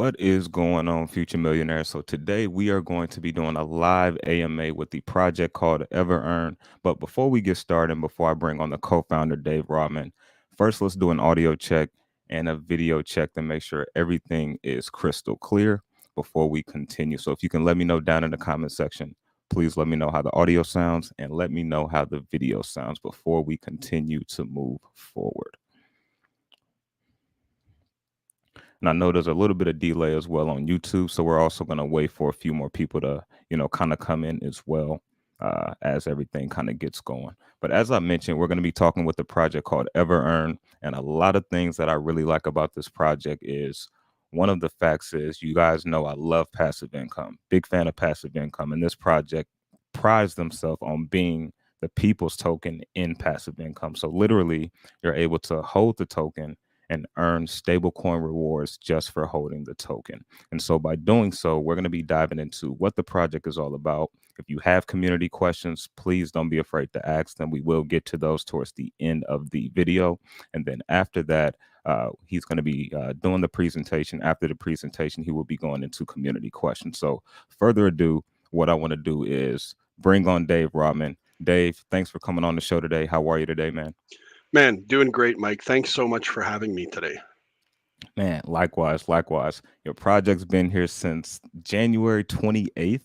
What is going on, future millionaires? So today we are going to be doing a live AMA with the project called EverEarn. But before we get started, and before I bring on the co-founder Dave Rahman, first let's do an audio check and a video check to make sure everything is crystal clear before we continue. So if you can let me know down in the comment section, please let me know how the audio sounds and let me know how the video sounds before we continue to move forward. And I know there's a little bit of delay as well on YouTube, so we're also going to wait for a few more people to, kind of come in as well as everything kind of gets going. But as I mentioned, we're going to be talking with the project called EverEarn, and a lot of things that I really like about this project is one of the facts is you guys know I love passive income, big fan of passive income, and this project prides themselves on being the people's token in passive income. So literally, you're able to hold the token and earn stablecoin rewards just for holding the token. And so by doing so, we're going to be diving into what the project is all about. If you have community questions, please don't be afraid to ask them. We will get to those towards the end of the video. And then after that, he's going to be doing the presentation. After the presentation, he will be going into community questions. So further ado, what I want to do is bring on Dave Rahman. Dave, thanks for coming on the show today. How are you today, man? Man, doing great, Mike. Thanks so much for having me today. Man, likewise, likewise. Your project's been here since January 28th,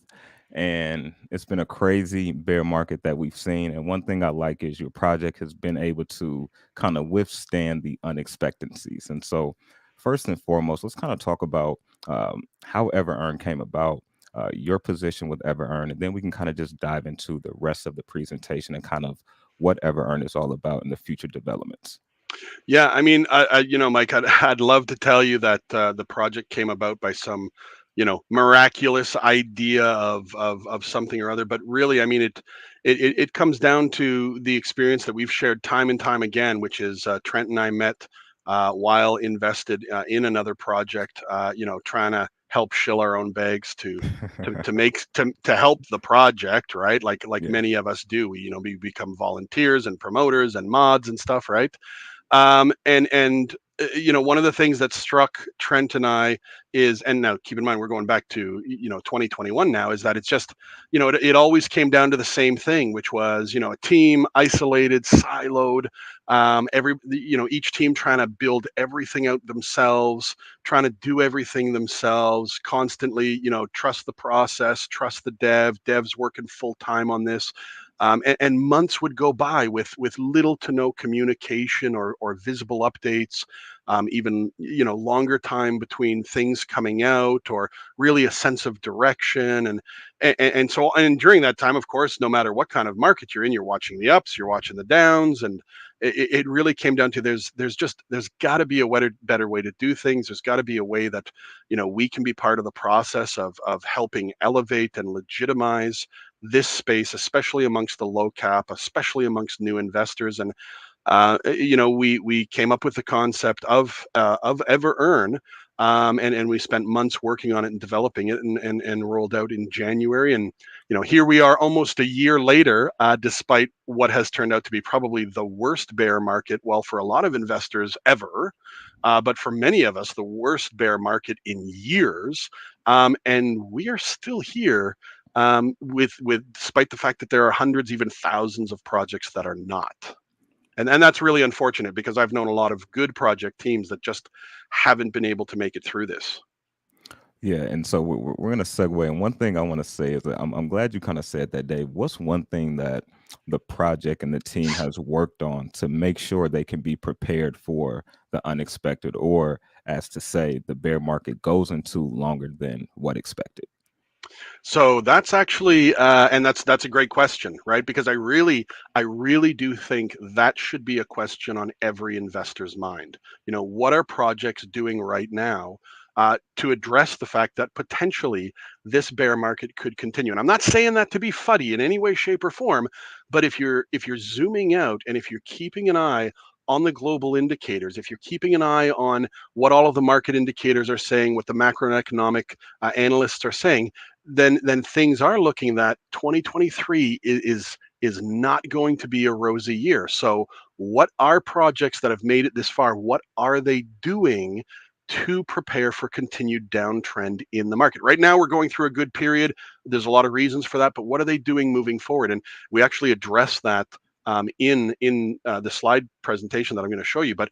and it's been a crazy bear market that we've seen. And one thing I like is your project has been able to kind of withstand the unexpectancies. And so, first and foremost, let's kind of talk about how EverEarn came about, your position with EverEarn, and then we can kind of just dive into the rest of the presentation and kind of what EverEarn is all about in the future developments. Yeah, I mean, Mike, I'd love to tell you that the project came about by some, miraculous idea of something or other. But really, I mean, it comes down to the experience that we've shared time and time again, which is Trent and I met while invested in another project. Trying to help shill our own bags to help the project, right? Like Yeah. many of us do. We become volunteers and promoters and mods and stuff, right? One of the things that struck Trent and I is, and now keep in mind we're going back to 2021 now, is that it's just it always came down to the same thing, which was a team isolated, siloed, each team trying to build everything out themselves, trying to do everything themselves, constantly trust the process, trust the devs working full time on this. And months would go by with little to no communication or visible updates, even longer time between things coming out, or really a sense of direction. And during that time, of course, no matter what kind of market you're in, you're watching the ups, you're watching the downs, and it really came down to there's got to be a better way to do things. There's got to be a way that we can be part of the process of helping elevate and legitimize this space, especially amongst the low cap, especially amongst new investors. And we came up with the concept of EverEarn, and we spent months working on it and developing it, and rolled out in January. And here we are, almost a year later, despite what has turned out to be probably the worst bear market, well, for a lot of investors ever, but for many of us, the worst bear market in years. And we are still here, with despite the fact that there are hundreds, even thousands of projects that are not. And that's really unfortunate, because I've known a lot of good project teams that just haven't been able to make it through this. Yeah, and so we're going to segue. And one thing I want to say is that I'm glad you kind of said that, Dave. What's one thing that the project and the team has worked on to make sure they can be prepared for the unexpected, or as to say, the bear market goes into longer than what expected? So that's actually, and that's a great question, right? Because I really do think that should be a question on every investor's mind. What are projects doing right now to address the fact that potentially this bear market could continue? And I'm not saying that to be fuddy in any way, shape, or form, but if you're zooming out, and if you're keeping an eye on the global indicators, if you're keeping an eye on what all of the market indicators are saying, what the macroeconomic analysts are saying, then things are looking that 2023 is not going to be a rosy year. So what are projects that have made it this far? What are they doing to prepare for continued downtrend in the market. Right now, we're going through a good period. There's a lot of reasons for that, but what are they doing moving forward? And we actually address that in the slide presentation that I'm going to show you. But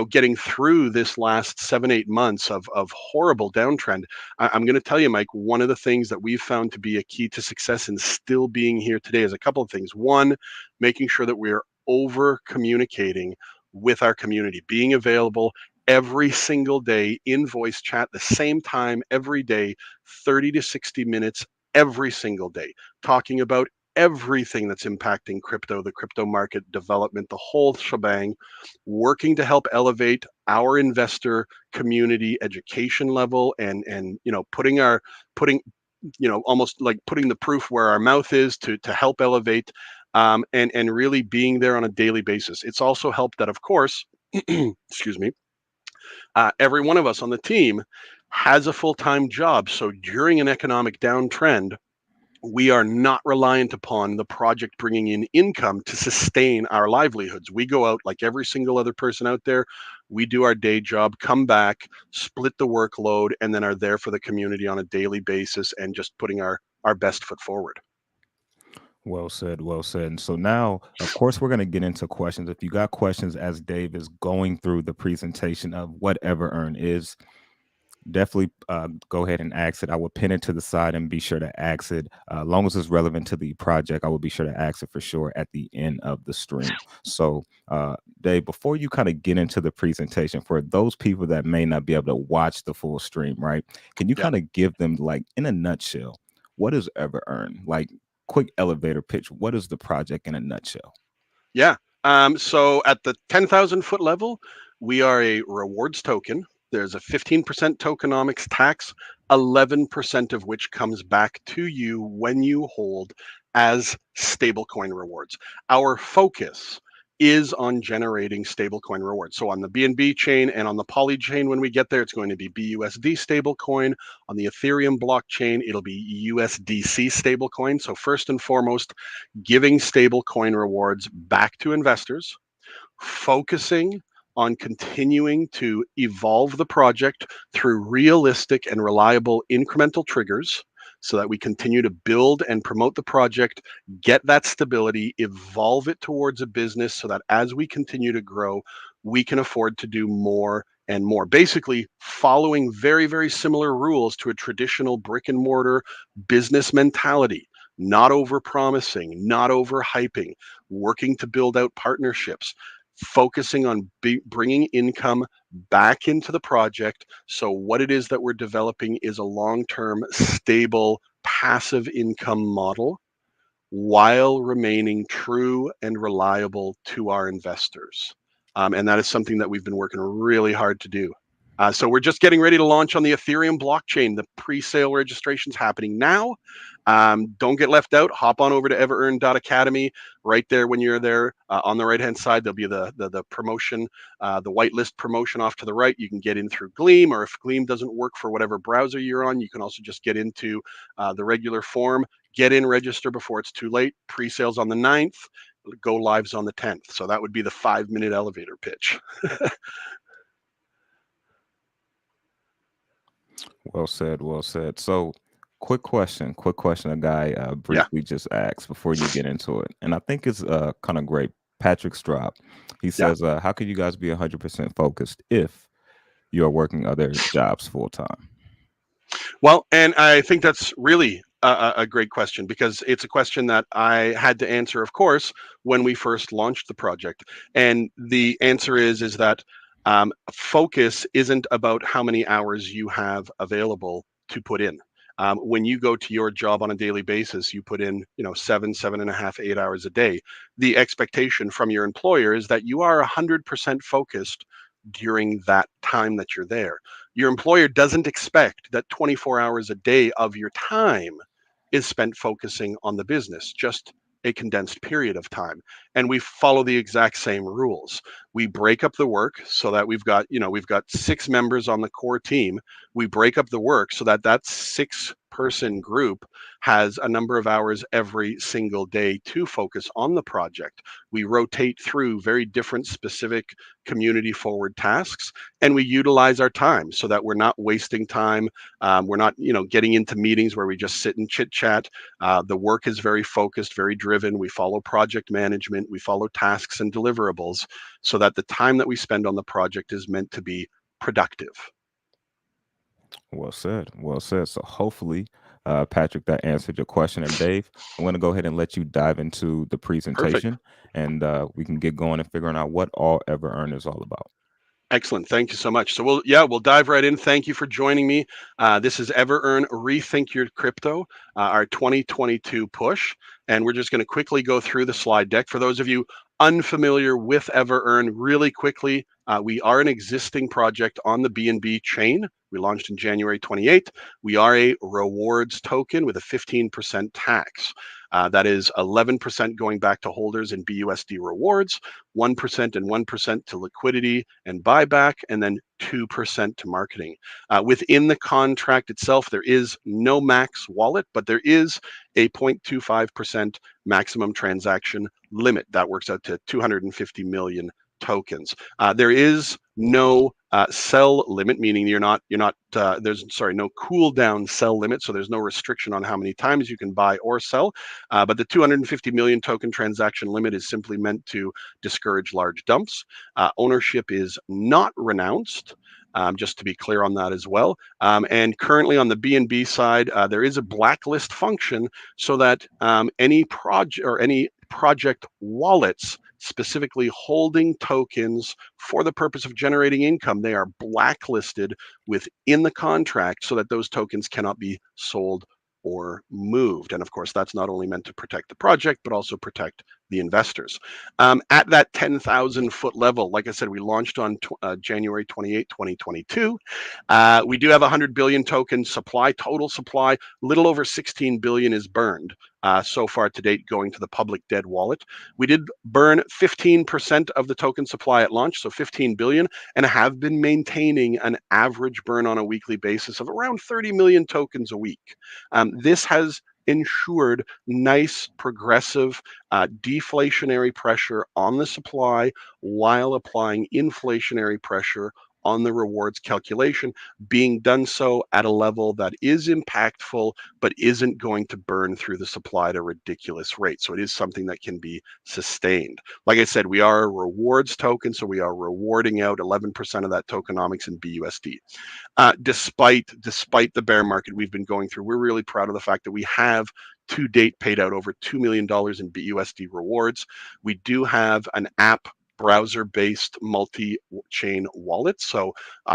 getting through this last 7-8 months of horrible downtrend, I'm going to tell you, Mike, one of the things that we've found to be a key to success in still being here today is a couple of things. One, making sure that we're over communicating with our community, being available every single day in voice chat, the same time every day, 30 to 60 minutes every single day, talking about everything that's impacting crypto, the crypto market development, the whole shebang, working to help elevate our investor community education level, and putting almost like putting the proof where our mouth is to help elevate, and really being there on a daily basis. It's also helped that, of course, excuse me, every one of us on the team has a full-time job. So during an economic downtrend, we are not reliant upon the project bringing in income to sustain our livelihoods. We go out like every single other person out there. We do our day job, come back, split the workload, and then are there for the community on a daily basis and just putting our best foot forward. Well said, well said. And so now, of course, we're going to get into questions. If you got questions as Dave is going through the presentation of what EverEarn is, definitely go ahead and ask it. I will pin it to the side and be sure to ask it. As long as it's relevant to the project, I will be sure to ask it for sure at the end of the stream. So, Dave, before you kind of get into the presentation, for those people that may not be able to watch the full stream, right? Can you Yeah. kind of give them, like, in a nutshell, what is EverEarn? Like, quick elevator pitch. What is the project in a nutshell? Yeah. So at the 10,000 foot level, we are a rewards token. There's a 15% tokenomics tax, 11% of which comes back to you when you hold as stablecoin rewards. Our focus is on generating stablecoin rewards. So on the BNB chain and on the Poly chain, when we get there, it's going to be BUSD stablecoin. On the Ethereum blockchain, it'll be USDC stablecoin. So first and foremost, giving stablecoin rewards back to investors, focusing on continuing to evolve the project through realistic and reliable incremental triggers so that we continue to build and promote the project, get that stability, evolve it towards a business so that as we continue to grow, we can afford to do more and more. Basically, following very, very similar rules to a traditional brick and mortar business mentality. Not over promising, not over hyping, working to build out partnerships, focusing on bringing income back into the project. So, what it is that we're developing is a long term, stable, passive income model while remaining true and reliable to our investors. And that is something that we've been working really hard to do. So we're just getting ready to launch on the Ethereum blockchain. The pre-sale registration's happening now. Don't get left out. Hop on over to everearn.academy. Right there, when you're there, on the right-hand side, there'll be the promotion, the whitelist promotion off to the right. You can get in through Gleam, or if Gleam doesn't work for whatever browser you're on, you can also just get into the regular form. Get in, register before it's too late. Pre-sales on the 9th, go lives on the 10th. So that would be the 5-minute elevator pitch. Well said, well said. So, quick question a guy Yeah, briefly just asked before you get into it. And I think it's kind of great. Patrick Strop, he yeah. says, how could you guys be 100% focused if you're working other jobs full time? Well, and I think that's really a great question, because it's a question that I had to answer, of course, when we first launched the project. And the answer is that focus isn't about how many hours you have available to put in. When you go to your job on a daily basis, you put in, 7.5, 8 hours a day. The expectation from your employer is that you are 100% focused during that time that you're there. Your employer doesn't expect that 24 hours a day of your time is spent focusing on the business, just a condensed period of time. And we follow the exact same rules. We break up the work so that we've got 6 members on the core team. We break up the work so that that's 6 person group has a number of hours every single day to focus on the project. We rotate through very different specific community forward tasks, and we utilize our time so that we're not wasting time. We're not, getting into meetings where we just sit and chit chat. The work is very focused, very driven. We follow project management, we follow tasks and deliverables so that the time that we spend on the project is meant to be productive. Well said. Well said. So hopefully, Patrick, that answered your question. And Dave, I'm going to go ahead and let you dive into the Perfect. presentation, and we can get going and figuring out what all EverEarn is all about. Excellent. Thank you so much. So we'll dive right in. Thank you for joining me. This is EverEarn Rethink Your Crypto, our 2022 push, and we're just going to quickly go through the slide deck. For those of you unfamiliar with EverEarn, really quickly, we are an existing project on the BNB chain. We launched in January 28th. We are a rewards token with a 15% tax. That is 11% going back to holders in BUSD rewards, 1% and 1% to liquidity and buyback, and then 2% to marketing. Within the contract itself, there is no max wallet, but there is a 0.25% maximum transaction limit. That works out to 250 million tokens. There is no sell limit, meaning there's no cooldown sell limit, so there's no restriction on how many times you can buy or sell. But the 250 million token transaction limit is simply meant to discourage large dumps. Ownership is not renounced. Just to be clear on that as well. And currently on the BNB side, there is a blacklist function so that any project wallets specifically holding tokens for the purpose of generating income, they are blacklisted within the contract so that those tokens cannot be sold or moved. And of course, that's not only meant to protect the project, but also protect the investors. At that 10,000 foot level, like I said, we launched on January 28, 2022. We do have 100 billion token supply, total supply. Little over 16 billion is burned so far to date, going to the public dead wallet. We did burn 15% of the token supply at launch, so 15 billion, and have been maintaining an average burn on a weekly basis of around 30 million tokens a week. This has ensured nice progressive deflationary pressure on the supply while applying inflationary pressure on the rewards calculation, being done so at a level that is impactful but isn't going to burn through the supply at a ridiculous rate. So it is something that can be sustained. Like I said, we are a rewards token, so we are rewarding out 11% of that tokenomics in BUSD. Despite the bear market we've been going through, we're really proud of the fact that we have to date paid out over $2 million in BUSD rewards. We do have an app browser-based multi-chain wallet. So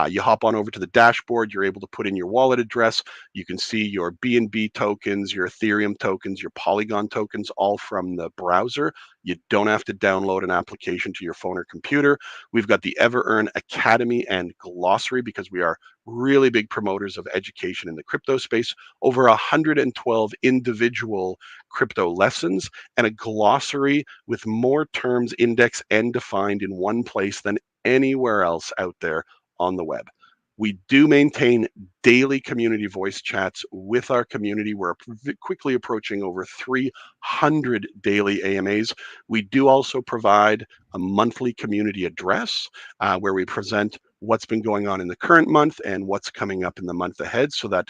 you hop on over to the dashboard, you're able to put in your wallet address. You can see your BNB tokens, your Ethereum tokens, your Polygon tokens, all from the browser. You don't have to download an application to your phone or computer. We've got the EverEarn Academy and Glossary because we are really big promoters of education in the crypto space. Over 112 individual crypto lessons and a glossary with more terms indexed and defined in one place than anywhere else out there on the web. We do maintain daily community voice chats with our community. We're quickly approaching over 300 daily AMAs. We do also provide a monthly community address where we present what's been going on in the current month and what's coming up in the month ahead, so that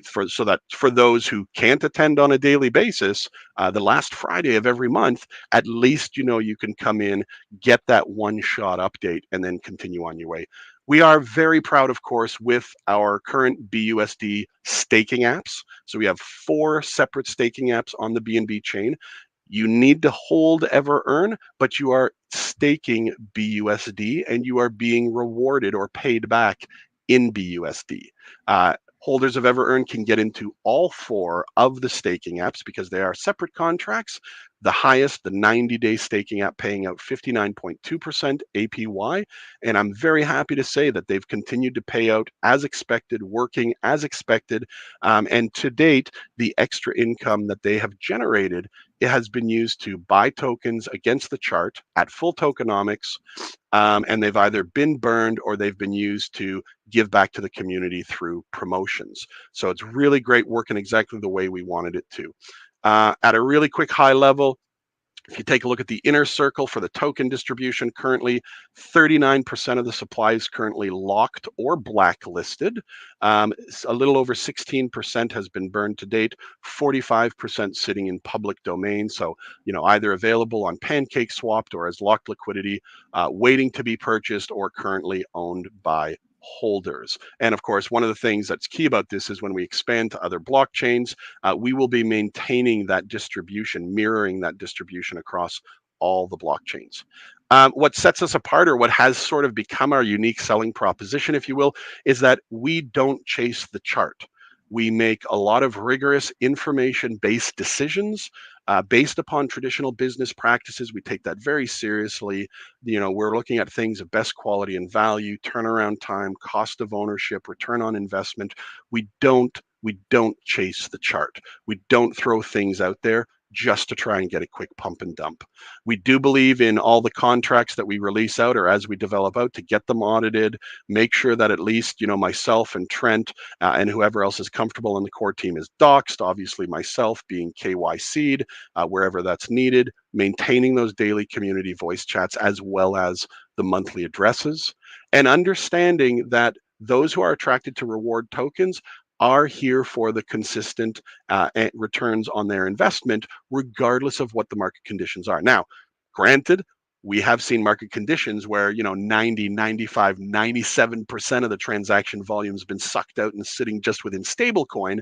for those who can't attend on a daily basis, the last Friday of every month, at least you can come in, get that one-shot update, and then continue on your way. We are very proud, of course, with our current BUSD staking apps. So we have 4 separate staking apps on the BNB chain. You need to hold EverEarn, but you are staking BUSD and you are being rewarded or paid back in BUSD. Holders of EverEarn can get into all 4 of the staking apps because they are separate contracts. The highest, the 90-day staking app, paying out 59.2% APY. And I'm very happy to say that they've continued to pay out as expected, working as expected. And to date, the extra income that they have generated, it has been used to buy tokens against the chart at full tokenomics, and they've either been burned or they've been used to give back to the community through promotions. So it's really great, working exactly the way we wanted it to. At a really quick high level, if you take a look at the inner circle for the token distribution, currently 39% of the supply is currently locked or blacklisted. A little over 16% has been burned to date, 45% sitting in public domain. So, either available on Pancake Swapped or as locked liquidity, waiting to be purchased, or currently owned by holders. And of course, one of the things that's key about this is when we expand to other blockchains, we will be maintaining that distribution, mirroring that distribution across all the blockchains. What sets us apart, or what has sort of become our unique selling proposition, if you will, is that we don't chase the chart. We make a lot of rigorous information-based decisions based upon traditional business practices. We take that very seriously. We're looking at things of best quality and value, turnaround time, cost of ownership, return on investment. We don't chase the chart. We don't throw things out there just to try and get a quick pump and dump. We do believe in all the contracts that we release out, or as we develop out, to get them audited, make sure that at least, myself and Trent and whoever else is comfortable in the core team is doxed, obviously myself being KYC'd wherever that's needed, maintaining those daily community voice chats as well as the monthly addresses, and understanding that those who are attracted to reward tokens are here for the consistent returns on their investment, regardless of what the market conditions are. Now, granted, we have seen market conditions where 90, 95, 97% of the transaction volume has been sucked out and sitting just within stablecoin,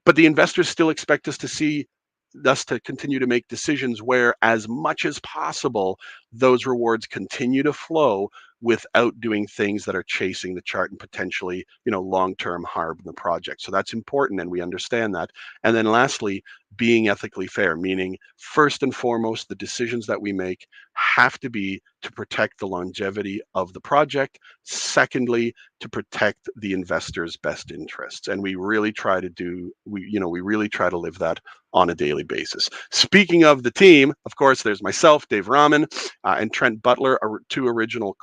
but the investors still expect us to continue to make decisions where, as much as possible, those rewards continue to flow without doing things that are chasing the chart and potentially, long-term harm the project. So that's important, and we understand that. And then lastly, being ethically fair, meaning first and foremost, the decisions that we make have to be to protect the longevity of the project. Secondly, to protect the investor's best interests. And we really try to live that on a daily basis. Speaking of the team, of course, there's myself, Dave Rahman, and Trent Butler, two original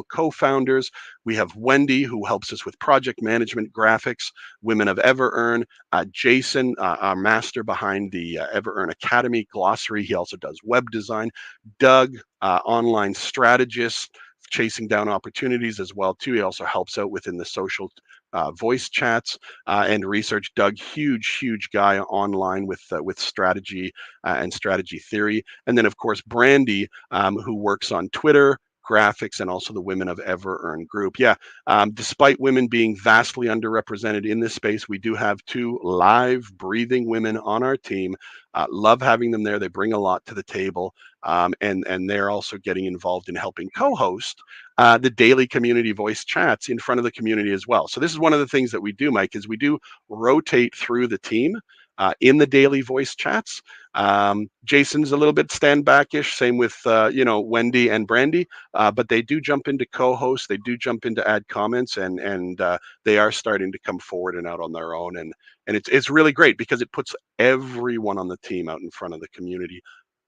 co-founders. We have Wendy, who helps us with project management, graphics, women of EverEarn, Jason, our master behind the EverEarn Academy glossary. He also does web design. Doug, online strategist, chasing down opportunities as well too. He also helps out within the social voice chats and research. Doug, huge guy online with strategy and strategy theory. And then of course Brandy, who works on Twitter, graphics, and also the Women of EverEarn group. Yeah, despite women being vastly underrepresented in this space, we do have two live, breathing women on our team. Love having them there. They bring a lot to the table, and they're also getting involved in helping co-host the daily community voice chats in front of the community as well. So this is one of the things that we do, Mike, is we do rotate through the team in the daily voice chats. Jason's a little bit stand backish, same with Wendy and Brandy, but they do jump into co-host, they do jump into add comments, and they are starting to come forward and out on their own, and it's really great because it puts everyone on the team out in front of the community,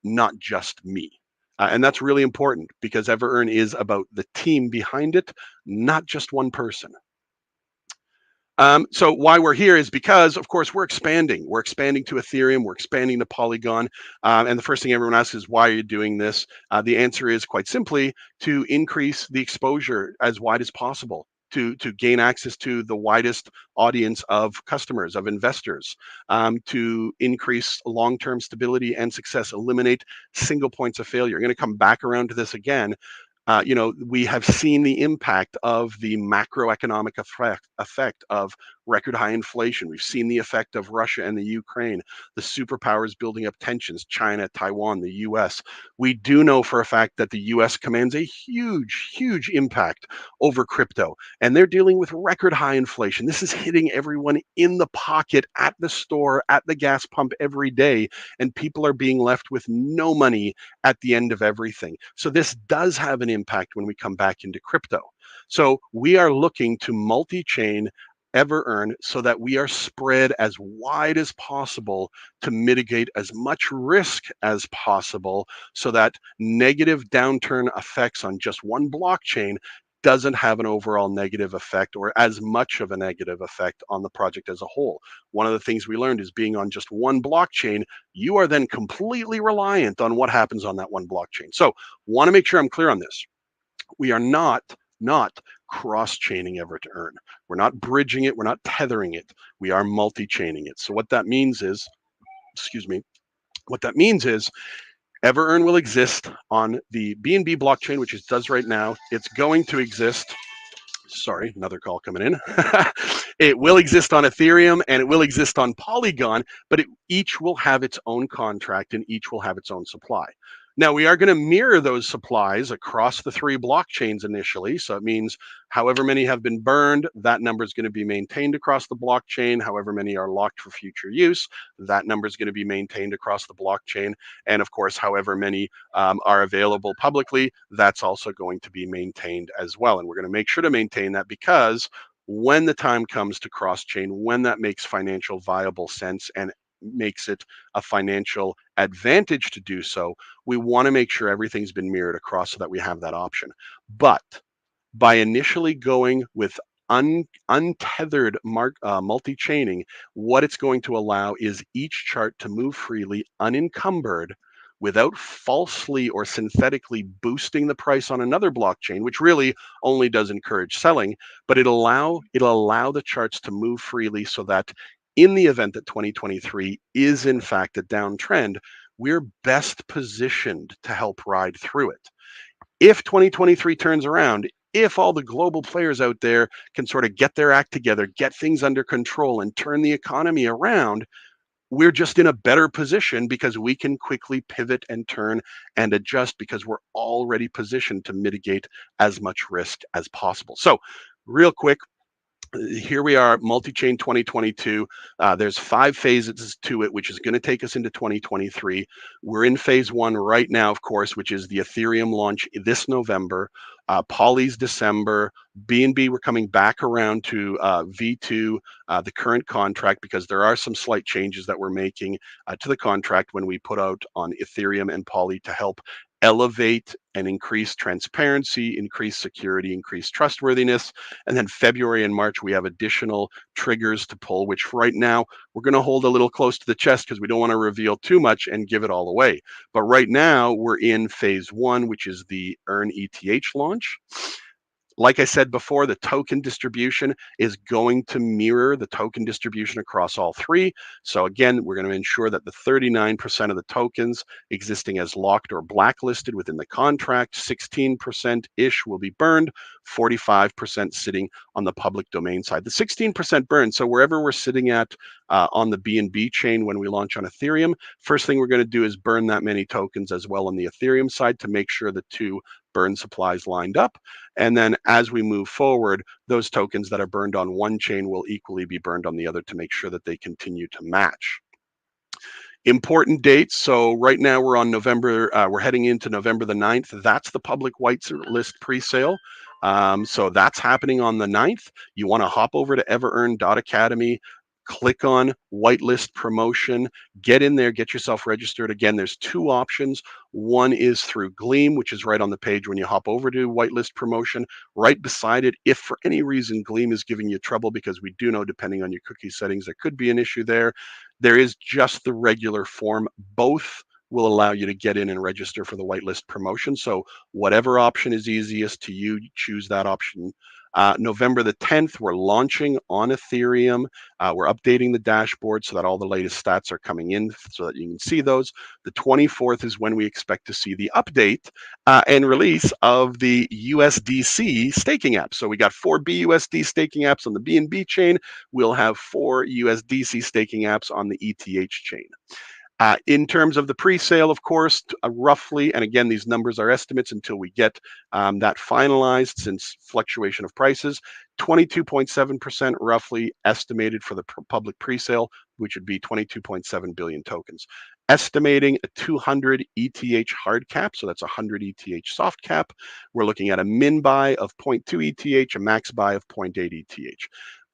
not just me. And that's really important because EverEarn is about the team behind it, not just one person. So why we're here is because, of course, we're expanding. We're expanding to Ethereum. We're expanding to Polygon. And the first thing everyone asks is, why are you doing this? The answer is quite simply to increase the exposure as wide as possible, to gain access to the widest audience of customers, of investors, to increase long-term stability and success, eliminate single points of failure. I'm going to come back around to this again. We have seen the impact of the macroeconomic effect of record high inflation. We've seen the effect of Russia and the Ukraine, the superpowers building up tensions, China, Taiwan, the US. We do know for a fact that the US commands a huge, huge impact over crypto, and they're dealing with record high inflation. This is hitting everyone in the pocket, at the store, at the gas pump every day, and people are being left with no money at the end of everything. So this does have an impact when we come back into crypto. So we are looking to multi-chain EverEarn so that we are spread as wide as possible to mitigate as much risk as possible so that negative downturn effects on just one blockchain doesn't have an overall negative effect or as much of a negative effect on the project as a whole. One of the things we learned is being on just one blockchain, you are then completely reliant on what happens on that one blockchain. So, want to make sure I'm clear on this. We are not cross-chaining EverEarn. We're not bridging it. We're not tethering it. We are multi-chaining it. So what that means is, excuse me, what that means is EverEarn will exist on the BNB blockchain, which it does right now. It's going to exist. Sorry, another call coming in. It will exist on Ethereum and it will exist on Polygon, but each will have its own contract and each will have its own supply. Now, we are going to mirror those supplies across the three blockchains initially. So it means however many have been burned, that number is going to be maintained across the blockchain. However many are locked for future use, that number is going to be maintained across the blockchain. And of course, however many are available publicly, that's also going to be maintained as well. And we're going to make sure to maintain that because when the time comes to cross chain, when that makes financial viable sense and makes it a financial advantage to do so, we want to make sure everything's been mirrored across so that we have that option. But by initially going with untethered multi-chaining, what it's going to allow is each chart to move freely, unencumbered, without falsely or synthetically boosting the price on another blockchain, which really only does encourage selling, but it'll allow the charts to move freely so that in the event that 2023 is in fact a downtrend, we're best positioned to help ride through it. If 2023 turns around, if all the global players out there can sort of get their act together, get things under control, and turn the economy around, we're just in a better position because we can quickly pivot and turn and adjust because we're already positioned to mitigate as much risk as possible. So, real quick, here we are, multi-chain 2022. There's 5 phases to it, which is going to take us into 2023. We're in phase 1 right now, of course, which is the Ethereum launch this November. Poly's December. BNB, we're coming back around to V2, the current contract, because there are some slight changes that we're making to the contract when we put out on Ethereum and Poly to help elevate and increase transparency, increase security, increase trustworthiness. And then February and March, we have additional triggers to pull, which right now we're going to hold a little close to the chest because we don't want to reveal too much and give it all away. But right now, we're in phase 1, which is the Earn ETH launch. Like I said before, the token distribution is going to mirror the token distribution across all 3. So again, we're going to ensure that the 39% of the tokens existing as locked or blacklisted within the contract, 16%-ish will be burned, 45% sitting on the public domain side. The 16% burned, so wherever we're sitting at on the BNB chain when we launch on Ethereum, first thing we're going to do is burn that many tokens as well on the Ethereum side to make sure the 2 burn supplies lined up. And then as we move forward, those tokens that are burned on one chain will equally be burned on the other to make sure that they continue to match. Important dates. So right now we're on we're heading into November the 9th. That's the public whitelist pre-sale. So that's happening on the 9th. You want to hop over to everearn.academy, click on whitelist promotion, get in there, get yourself registered. Again, there's 2 options. One is through Gleam, which is right on the page when you hop over to whitelist promotion. Right beside it, if for any reason Gleam is giving you trouble, because we do know depending on your cookie settings, there could be an issue there. There is just the regular form. Both will allow you to get in and register for the whitelist promotion. So whatever option is easiest to you, choose that option. November the 10th, we're launching on Ethereum. We're updating the dashboard so that all the latest stats are coming in so that you can see those. The 24th is when we expect to see the update and release of the USDC staking app. So we got 4 BUSD staking apps on the BNB chain. We'll have 4 USDC staking apps on the ETH chain. In terms of the pre-sale, of course, roughly, and again, these numbers are estimates until we get that finalized since fluctuation of prices, 22.7% roughly estimated for the public pre-sale, which would be 22.7 billion tokens. Estimating a 200 ETH hard cap, so that's 100 ETH soft cap. We're looking at a min buy of 0.2 ETH, a max buy of 0.8 ETH.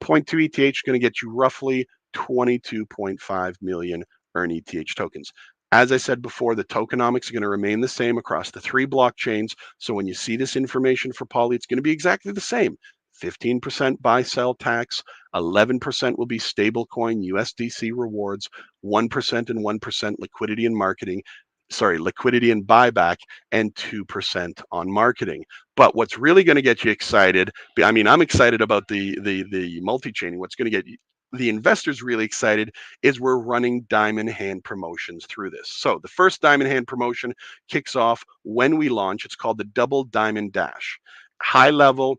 0.2 ETH is going to get you roughly 22.5 million earn ETH tokens. As I said before, the tokenomics are going to remain the same across the 3 blockchains. So when you see this information for Poly, it's going to be exactly the same. 15% buy sell tax, 11% will be stablecoin USDC rewards, 1% and 1% liquidity and marketing. Sorry, liquidity and buyback, and 2% on marketing. But what's really going to get you excited, I mean, I'm excited about the multi-chaining. What's going to get the investors really excited is we're running diamond hand promotions through this. So the first diamond hand promotion kicks off when we launch. It's called the Double Diamond Dash. High level,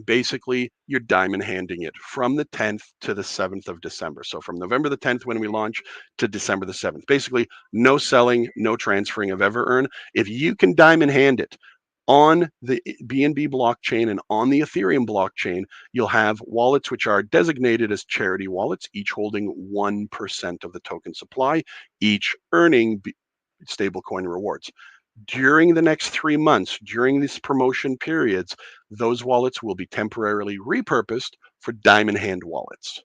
basically you're diamond handing it from the 10th to the 7th of December. So from November the 10th when we launch to December the 7th. Basically no selling, no transferring of EverEarn. If you can diamond hand it on the BNB blockchain and on the Ethereum blockchain, you'll have wallets which are designated as charity wallets, each holding 1% of the token supply, each earning stablecoin rewards. During the next 3 months, during these promotion periods, those wallets will be temporarily repurposed for diamond hand wallets.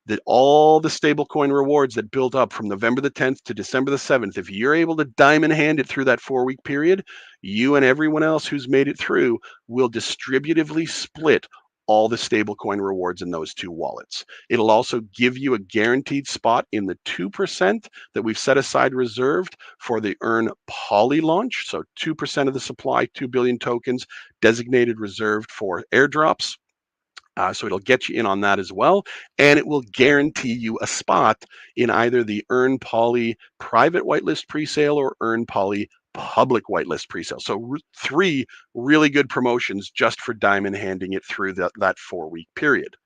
That all the stablecoin rewards that build up from November the 10th to December the 7th, if you're able to diamond hand it through that 4-week period, you and everyone else who's made it through will distributively split all the stablecoin rewards in those 2 wallets. It'll also give you a guaranteed spot in the 2% that we've set aside reserved for the Earn Poly launch. So 2% of the supply, 2 billion tokens designated reserved for airdrops. So it'll get you in on that as well. And it will guarantee you a spot in either the Earn Poly private whitelist presale or Earn Poly public whitelist presale. So 3 really good promotions just for diamond handing it through that 4-week period.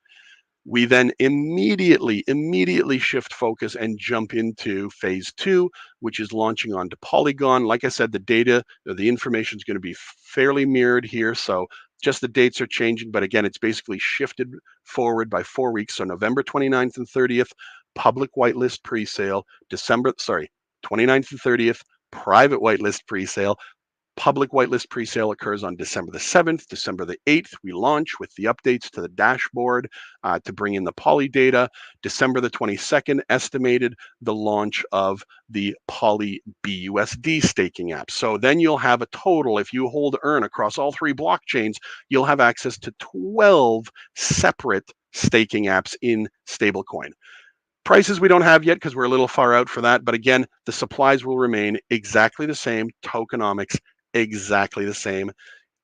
We then immediately shift focus and jump into phase 2, which is launching onto Polygon. Like I said, the data, the information is going to be fairly mirrored here. So just the dates are changing, but again, it's basically shifted forward by 4 weeks. So November 29th and 30th, public whitelist presale. 29th and 30th, private whitelist presale. Public whitelist presale occurs on December the 7th. December the 8th, we launch with the updates to the dashboard to bring in the Poly data. December the 22nd, estimated the launch of the Poly BUSD staking app. So then you'll have a total, if you hold Earn across all 3 blockchains, you'll have access to 12 separate staking apps in stablecoin. Prices we don't have yet because we're a little far out for that. But again, the supplies will remain exactly the same. Tokenomics exactly the same.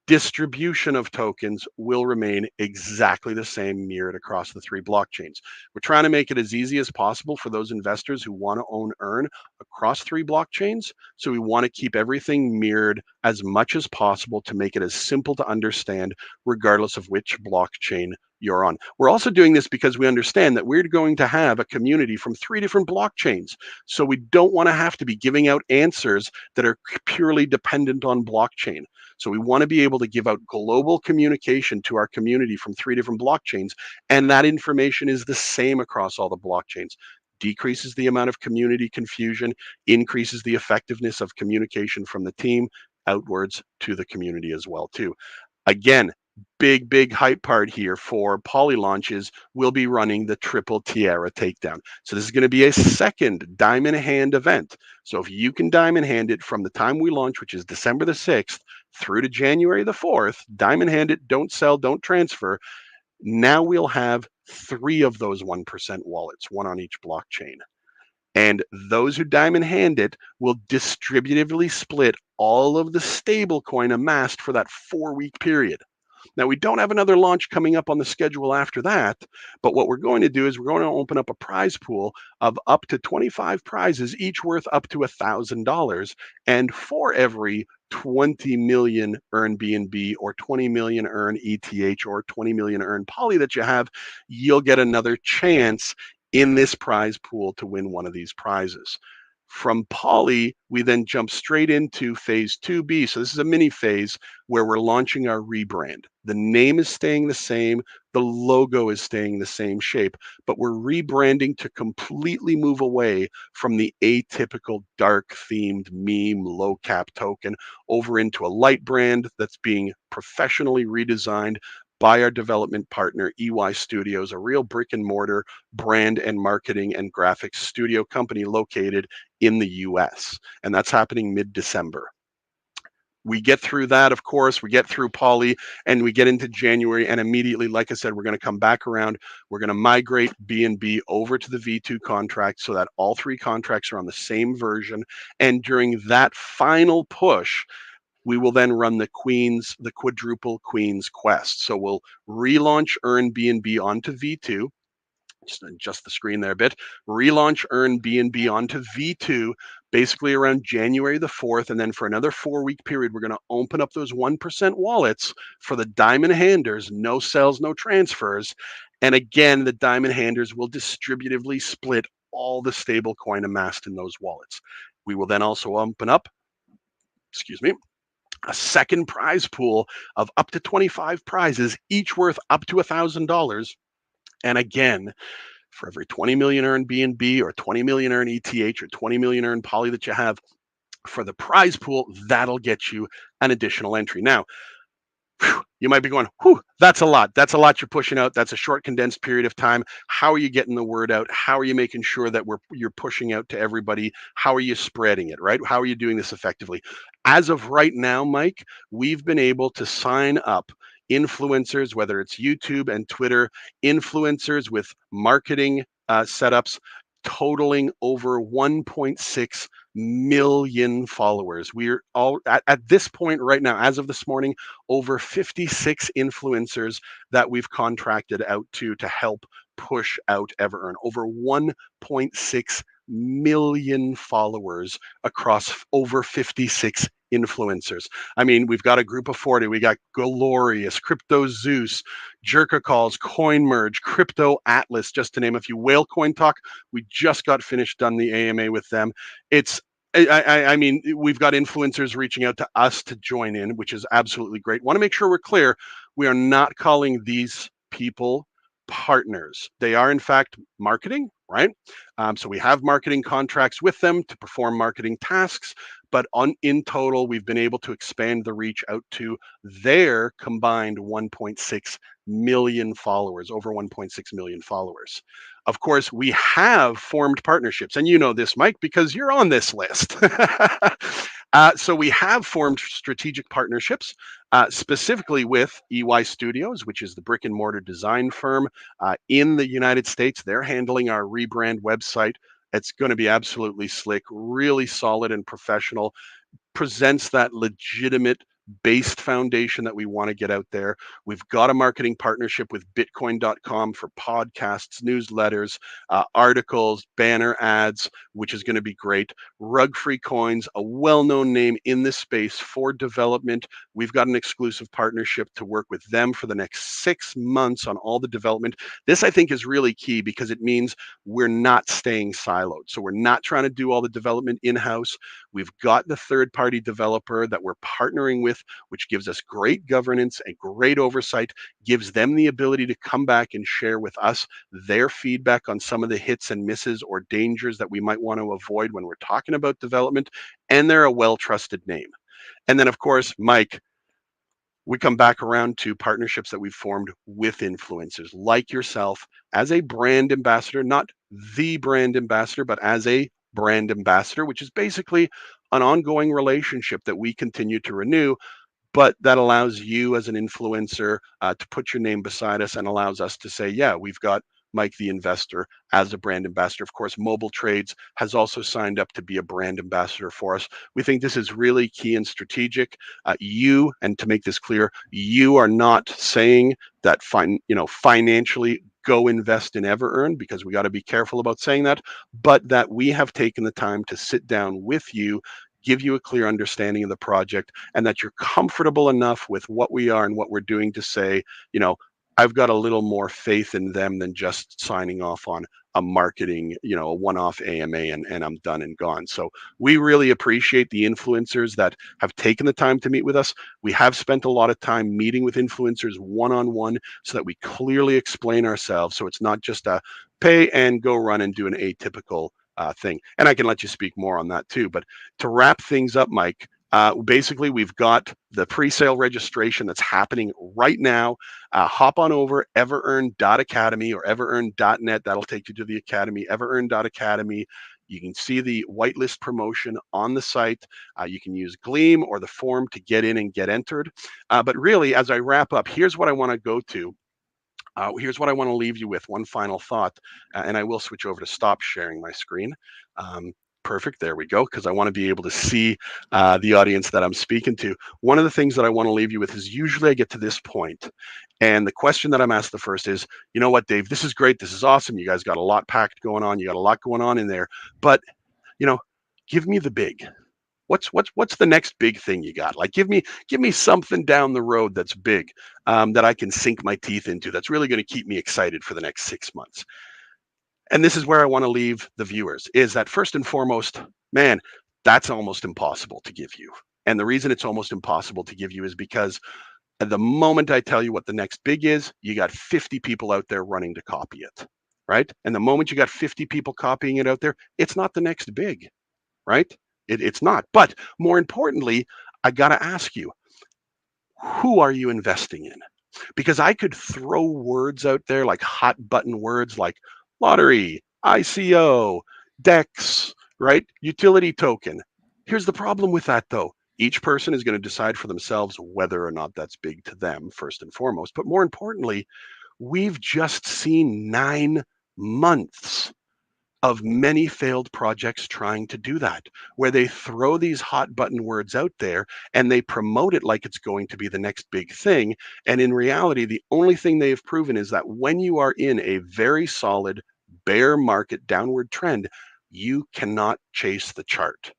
Distribution of tokens will remain exactly the same, mirrored across the 3 blockchains. We're trying to make it as easy as possible for those investors who want to own Earn across 3 blockchains. So we want to keep everything mirrored as much as possible to make it as simple to understand, regardless of which blockchain you're on. We're also doing this because we understand that we're going to have a community from 3 different blockchains. So we don't want to have to be giving out answers that are purely dependent on blockchain. So we want to be able to give out global communication to our community from 3 different blockchains, and that information is the same across all the blockchains. Decreases the amount of community confusion, increases the effectiveness of communication from the team outwards to the community as well too. Again, big hype part here for Poly launches will be running the Triple Tiara takedown. So this is going to be a second diamond hand event. So if you can diamond hand it from the time we launch, which is December the 6th, through to January the 4th, diamond hand it, don't sell, don't transfer. Now we'll have 3 of those 1% wallets, 1 on each blockchain. And those who diamond hand it will distributively split all of the stable coin amassed for that 4-week period. Now, we don't have another launch coming up on the schedule after that, but what we're going to do is we're going to open up a prize pool of up to 25 prizes, each worth up to $1,000. And for every 20 million earn BNB or 20 million earn ETH or 20 million earn Poly that you have, you'll get another chance in this prize pool to win one of these prizes. From Poly, we then jump straight into phase 2B. So this is a mini phase where we're launching our rebrand. The name is staying the same, the logo is staying the same shape, but we're rebranding to completely move away from the atypical dark themed meme low cap token over into a light brand that's being professionally redesigned by our development partner, EY Studios, a real brick and mortar brand and marketing and graphics studio company located in the US. And that's happening mid-December. We get through that, of course, we get through Poly, and we get into January, and immediately, like I said, we're going to come back around. We're going to migrate BNB over to the V2 contract so that all three contracts are on the same version. And during that final push, we will then run the quadruple Queens quest. So we'll relaunch Earn BNB onto V2. Just adjust the screen there a bit. Relaunch Earn BNB onto V2 basically around January the 4th. And then for another 4-week period, we're going to open up those 1% wallets for the diamond handers, no sells, no transfers. And again, the diamond handers will distributively split all the stable coin amassed in those wallets. We will then also open up, excuse me, a second prize pool of up to 25 prizes, each worth up to $1,000. And again, for every 20 million earned BNB or 20 million earned ETH or 20 million earned Poly that you have for the prize pool, that'll get you an additional entry. Now, you might be going, whew, that's a lot. That's a lot you're pushing out. That's a short, condensed period of time. How are you getting the word out? How are you making sure that you're pushing out to everybody? How are you spreading it, right? How are you doing this effectively? As of right now, Mike, we've been able to sign up influencers, whether it's YouTube and Twitter, influencers with marketing setups totaling over 1.6 million followers. We're all at this point right now, as of this morning, over 56 influencers that we've contracted out to help push out EverEarn. Over 1.6 million followers across over 56 influencers. I mean, we've got a group of 40. We got Glorious, Crypto Zeus, Jerka Calls, Coin Merge, Crypto Atlas, just to name a few. Whale Coin Talk, we just got finished done the AMA with them. It's I mean, we've got influencers reaching out to us to join in, which is absolutely great. Want to make sure we're clear. We are not calling these people partners. They are, in fact, marketing, right? So we have marketing contracts with them to perform marketing tasks, but in total, we've been able to expand the reach out to their combined 1.6 million followers, over 1.6 million followers. Of course, we have formed partnerships, and you know this, Mike, because you're on this list. So we have formed strategic partnerships, specifically with EY Studios, which is the brick and mortar design firm in the United States. They're handling our rebrand website. It's going to be absolutely slick, really solid and professional, presents that legitimate based foundation that we want to get out there. We've got a marketing partnership with bitcoin.com for podcasts, newsletters, articles, banner ads, which is going to be great. Rug Free Coins, a well-known name in this space for development. We've got an exclusive partnership to work with them for the next 6 months on all the development. This, I think, is really key because it means we're not staying siloed. So we're not trying to do all the development in-house. We've got the third-party developer that we're partnering with, which gives us great governance and great oversight, gives them the ability to come back and share with us their feedback on some of the hits and misses or dangers that we might want to avoid when we're talking about development, and they're a well-trusted name. And then, of course, Mike, we come back around to partnerships that we've formed with influencers like yourself as a brand ambassador, not the brand ambassador, but as a brand ambassador, which is basically an ongoing relationship that we continue to renew, but that allows you as an influencer to put your name beside us and allows us to say, yeah, we've got Mike the investor as a brand ambassador. Of course, Mobile Trades has also signed up to be a brand ambassador for us. We think this is really key and strategic. And to make this clear, you are not saying that financially go invest in EverEarn, because we got to be careful about saying that, but that we have taken the time to sit down with you, give you a clear understanding of the project, and that you're comfortable enough with what we are and what we're doing to say, I've got a little more faith in them than just signing off on a marketing, a one-off AMA and I'm done and gone. So we really appreciate the influencers that have taken the time to meet with us. We have spent a lot of time meeting with influencers one-on-one so that we clearly explain ourselves. So it's not just a pay and go run and do an atypical thing. And I can let you speak more on that too. But to wrap things up, Mike, basically, we've got the pre-sale registration that's happening right now. Hop on over everearn.academy or everearn.net. That'll take you to the academy, everearn.academy. You can see the whitelist promotion on the site. You can use Gleam or the form to get in and get entered. But really, as I wrap up, here's what I want to go to. Here's what I want to leave you with. One final thought, and I will switch over to stop sharing my screen. Perfect. There we go, because I want to be able to see the audience that I'm speaking to. One of the things that I want to leave you with is usually I get to this point, and the question that I'm asked the first is, you know what, Dave, this is great. This is awesome. You guys got a lot packed going on. You got a lot going on in there. But, give me the big. What's the next big thing you got? Like, give me something down the road that's big, that I can sink my teeth into, that's really going to keep me excited for the next 6 months. And this is where I want to leave the viewers, is that first and foremost, man, that's almost impossible to give you. And the reason it's almost impossible to give you is because at the moment I tell you what the next big is, you got 50 people out there running to copy it, right? And the moment you got 50 people copying it out there, it's not the next big, right? It's not. But more importantly, I got to ask you, who are you investing in? Because I could throw words out there, like hot button words like lottery, ICO, DEX, right? Utility token. Here's the problem with that, though. Each person is going to decide for themselves whether or not that's big to them, first and foremost. But more importantly, we've just seen 9 months of many failed projects trying to do that, where they throw these hot button words out there and they promote it like it's going to be the next big thing. And in reality, the only thing they've proven is that when you are in a very solid bear market downward trend, you cannot chase the chart.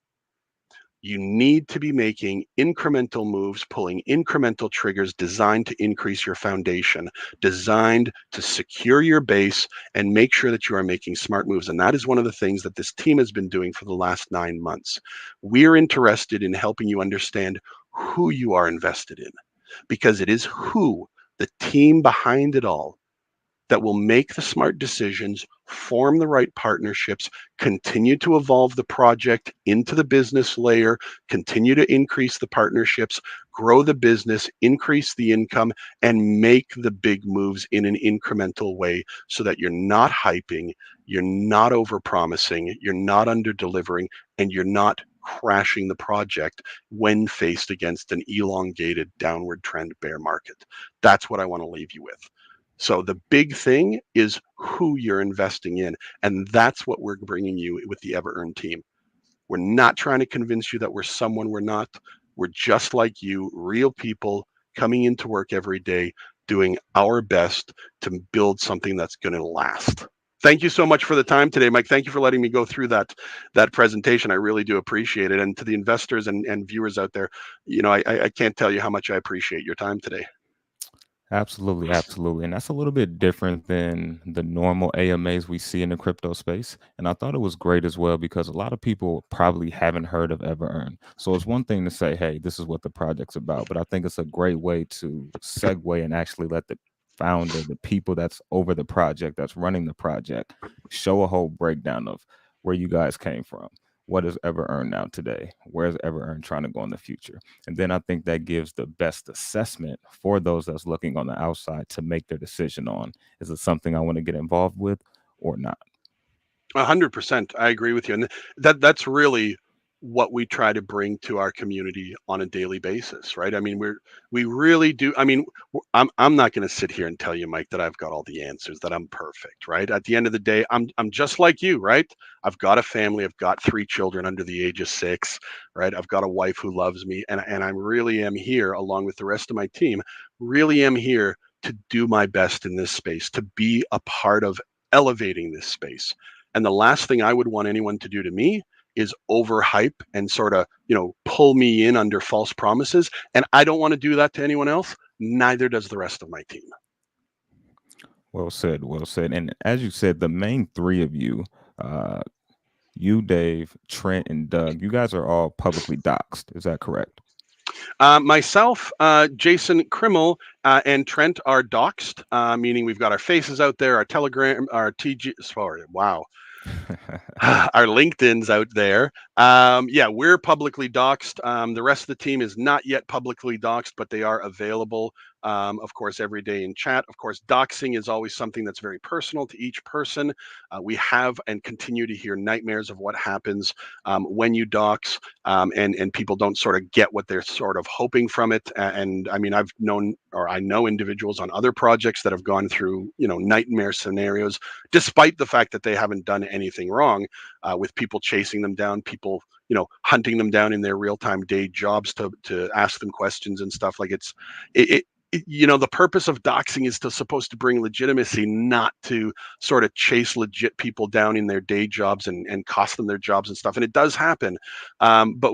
You need to be making incremental moves, pulling incremental triggers designed to increase your foundation, designed to secure your base and make sure that you are making smart moves. And that is one of the things that this team has been doing for the last 9 months. We're interested in helping you understand who you are invested in, because it is who, the team behind it all, that will make the smart decisions, form the right partnerships, continue to evolve the project into the business layer, continue to increase the partnerships, grow the business, increase the income, and make the big moves in an incremental way so that you're not hyping, you're not over-promising, you're not under-delivering, and you're not crashing the project when faced against an elongated downward trend bear market. That's what I want to leave you with. So the big thing is who you're investing in. And that's what we're bringing you with the EverEarn team. We're not trying to convince you that we're someone we're not. We're just like you, real people coming into work every day, doing our best to build something that's going to last. Thank you so much for the time today, Mike. Thank you for letting me go through that presentation. I really do appreciate it. And to the investors and viewers out there, I can't tell you how much I appreciate your time today. Absolutely, absolutely. And that's a little bit different than the normal AMAs we see in the crypto space. And I thought it was great as well because a lot of people probably haven't heard of EverEarn. So it's one thing to say, hey, this is what the project's about. But I think it's a great way to segue and actually let the founder, the people that's over the project, that's running the project, show a whole breakdown of where you guys came from. What is EverEarn now today? Where's EverEarn trying to go in the future? And then I think that gives the best assessment for those that's looking on the outside to make their decision on, is it something I want to get involved with or not? 100%. I agree with you. And that's really what we try to bring to our community on a daily basis, right? I mean, we really do. I mean, I'm not going to sit here and tell you, Mike, that I've got all the answers, that I'm perfect, right? At the end of the day, I'm just like you, right? I've got a family, I've got 3 children under the age of 6, right? I've got a wife who loves me, and I really am here, along with the rest of my team, really am here to do my best in this space, to be a part of elevating this space. And the last thing I would want anyone to do to me is overhype and sort of, pull me in under false promises. And I don't want to do that to anyone else. Neither does the rest of my team. Well said, well said. And as you said, the main three of you, uh, you, Dave, Trent, and Doug, you guys are all publicly doxxed. Is that correct? Myself, Jason Krimmel, and Trent are doxed, meaning we've got our faces out there, our Telegram, our TG. Sorry, wow. Our LinkedIn's out there. Yeah, we're publicly doxed. The rest of the team is not yet publicly doxed, but they are available, of course, every day in chat. Of course, doxing is always something that's very personal to each person. We have and continue to hear nightmares of what happens when you dox, and people don't sort of get what they're sort of hoping from it. And I mean, I know individuals on other projects that have gone through, nightmare scenarios, despite the fact that they haven't done anything wrong, with people chasing them down, people, hunting them down in their real-time day jobs to ask them questions and stuff. Like the purpose of doxing is supposed to bring legitimacy, not to sort of chase legit people down in their day jobs and cost them their jobs and stuff. And it does happen. But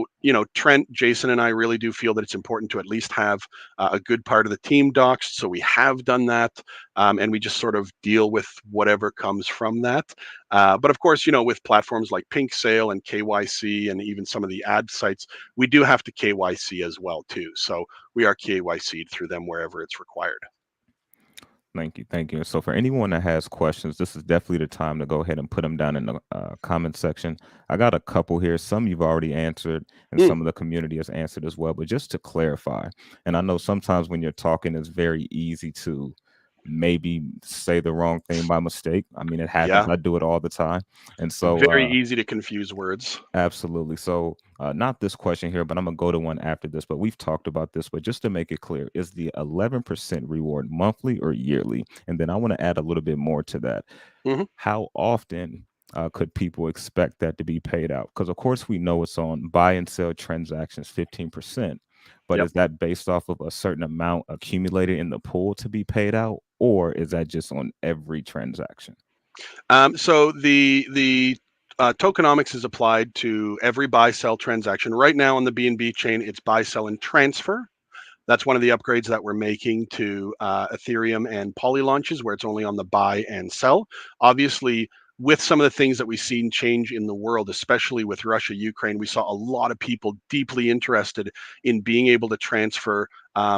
Trent, Jason, and I really do feel that it's important to at least have a good part of the team doxed. So we have done that, and we just sort of deal with whatever comes from that. But of course, with platforms like Pink Sale and KYC and even some of the ad sites, we do have to KYC as well too. So we are KYC'd through them wherever it's required. Thank you. Thank you. So, for anyone that has questions, this is definitely the time to go ahead and put them down in the comment section. I got a couple here. Some you've already answered, and Mm, some of the community has answered as well. But just to clarify, and I know sometimes when you're talking, it's very easy to maybe say the wrong thing by mistake. I mean, it happens. yeah, I do it all the time. And so, very easy to confuse words. absolutely. So, not this question here, but I'm gonna go to one after this. But we've talked about this. But just to make it clear, is the 11% reward monthly or yearly? And then I want to add a little bit more to that. Mhm. How often could people expect that to be paid out? Because of course we know it's on buy and sell transactions 15%, but Yep. is that based off of a certain amount accumulated in the pool to be paid out, or is that just on every transaction? So the tokenomics is applied to every buy sell transaction. Right now on the BNB chain, it's buy sell and transfer. That's one of the upgrades that we're making to Ethereum and Poly launches, where it's only on the buy and sell. Obviously, with some of the things that we've seen change in the world, especially with Russia, Ukraine, we saw a lot of people deeply interested in being able to transfer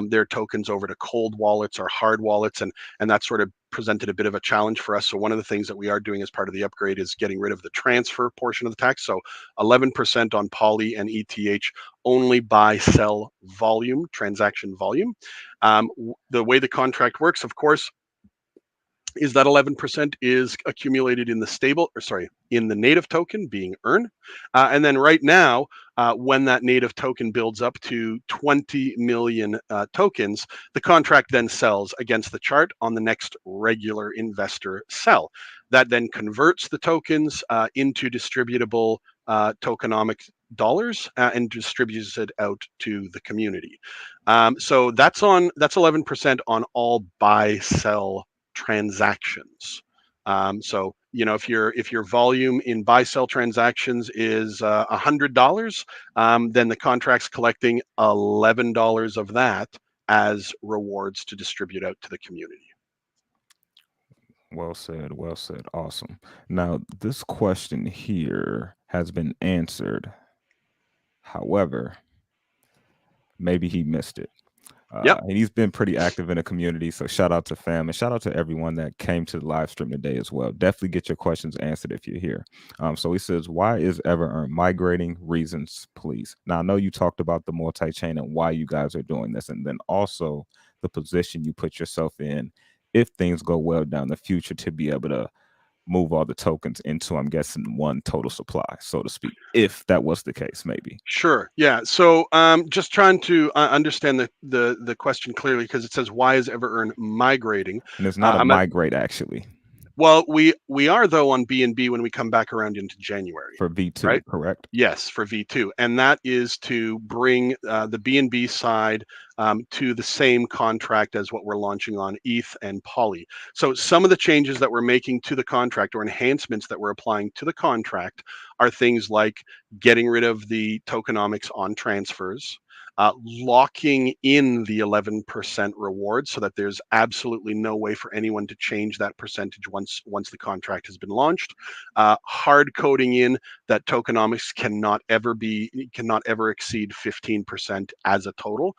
their tokens over to cold wallets or hard wallets, and that sort of presented a bit of a challenge for us. So one of the things that we are doing as part of the upgrade is getting rid of the transfer portion of the tax. So 11% on Poly and ETH, only buy sell volume, transaction volume. The way the contract works, of course, is that 11% is accumulated in the in the native token being earned. And then right now, when that native token builds up to 20 million tokens, the contract then sells against the chart on the next regular investor sell. That then converts the tokens into distributable tokenomic dollars, and distributes it out to the community. So that's 11% on all buy sell transactions. So if your volume in buy sell transactions is $100, then the contract's collecting $11 of that as rewards to distribute out to the community. Well said. Well said. Awesome. Now, this question here has been answered. However, maybe he missed it. Yep. And he's been pretty active in the community. So shout out to fam and shout out to everyone that came to the live stream today as well. Definitely get your questions answered if you're here. So he says, why is EverEarn migrating? Reasons, please. Now I know you talked about the multi-chain and why you guys are doing this, and then also the position you put yourself in if things go well down the future to be able to move all the tokens into, I'm guessing, one total supply, so to speak, if that was the case, maybe. Sure. Yeah. So, just trying to understand the question clearly, because it says, "Why is EverEarn migrating?" And it's not a I'm at migrate actually Well, we are though on BNB when we come back around into January, for V2, right? correct? Yes, for V2, and that is to bring the BNB side to the same contract as what we're launching on ETH and Poly. So some of the changes that we're making to the contract, or enhancements that we're applying to the contract, are things like getting rid of the tokenomics on transfers. Locking in the 11% reward so that there's absolutely no way for anyone to change that percentage once the contract has been launched. Hard coding in that tokenomics cannot ever exceed 15% as a total.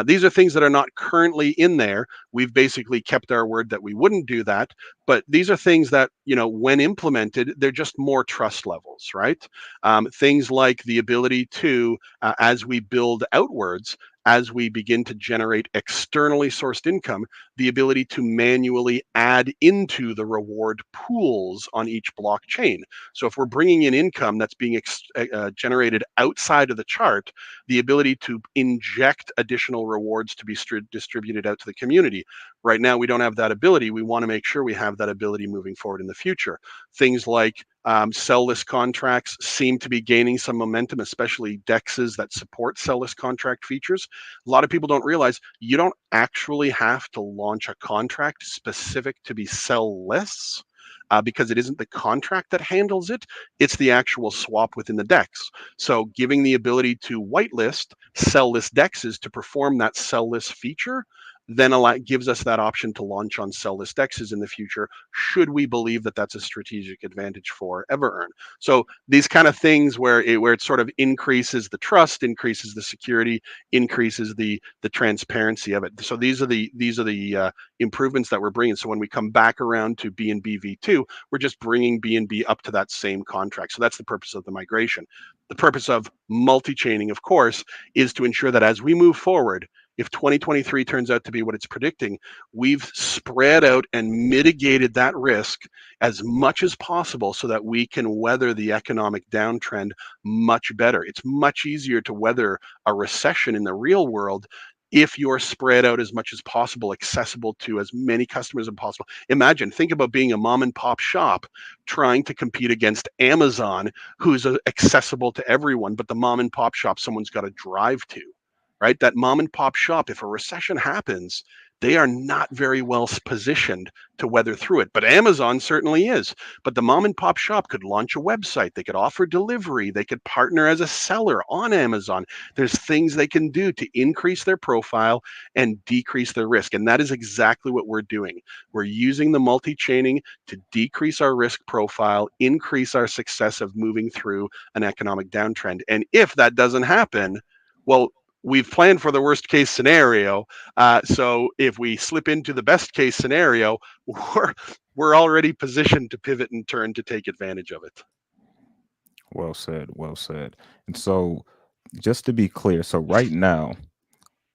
These are things that are not currently in there. We've basically kept our word that we wouldn't do that, but these are things that, when implemented, they're just more trust levels, right? Things like the ability to, as we build outwards, as we begin to generate externally sourced income, the ability to manually add into the reward pools on each blockchain. So if we're bringing in income that's being generated outside of the chart, the ability to inject additional rewards to be distributed out to the community. Right now, we don't have that ability. We want to make sure we have that ability moving forward in the future. Things like sell-list contracts seem to be gaining some momentum, especially DEXs that support sell-list contract features. A lot of people don't realize you don't actually have to launch a contract specific to be sell lists. Because it isn't the contract that handles it, it's the actual swap within the DEX. So giving the ability to whitelist sell list DEXs to perform that sell list feature then gives us that option to launch on sell list DEXs in the future, should we believe that that's a strategic advantage for EverEarn. So these kind of things where it sort of increases the trust, increases the security, increases the transparency of it. So these are the improvements that we're bringing. So when we come back around to BNB V2, we're just bringing BNB up to that same contract. So that's the purpose of the migration. The purpose of multi-chaining, of course, is to ensure that as we move forward, if 2023 turns out to be what it's predicting, we've spread out and mitigated that risk as much as possible so that we can weather the economic downtrend much better. It's much easier to weather a recession in the real world if you're spread out as much as possible, accessible to as many customers as possible. Imagine, think about being a mom and pop shop trying to compete against Amazon, who's accessible to everyone, but the mom and pop shop someone's got to drive to, right? That mom and pop shop, if a recession happens, they are not very well positioned to weather through it. But Amazon certainly is. But the mom and pop shop could launch a website. They could offer delivery. They could partner as a seller on Amazon. There's things they can do to increase their profile and decrease their risk. And that is exactly what we're doing. We're using the multi-chaining to decrease our risk profile, increase our success of moving through an economic downtrend. And if that doesn't happen, well, we've planned for the worst case scenario. So if we slip into the best case scenario, we're already positioned to pivot and turn to take advantage of it. Well said, well said. And so, just to be clear, so right now,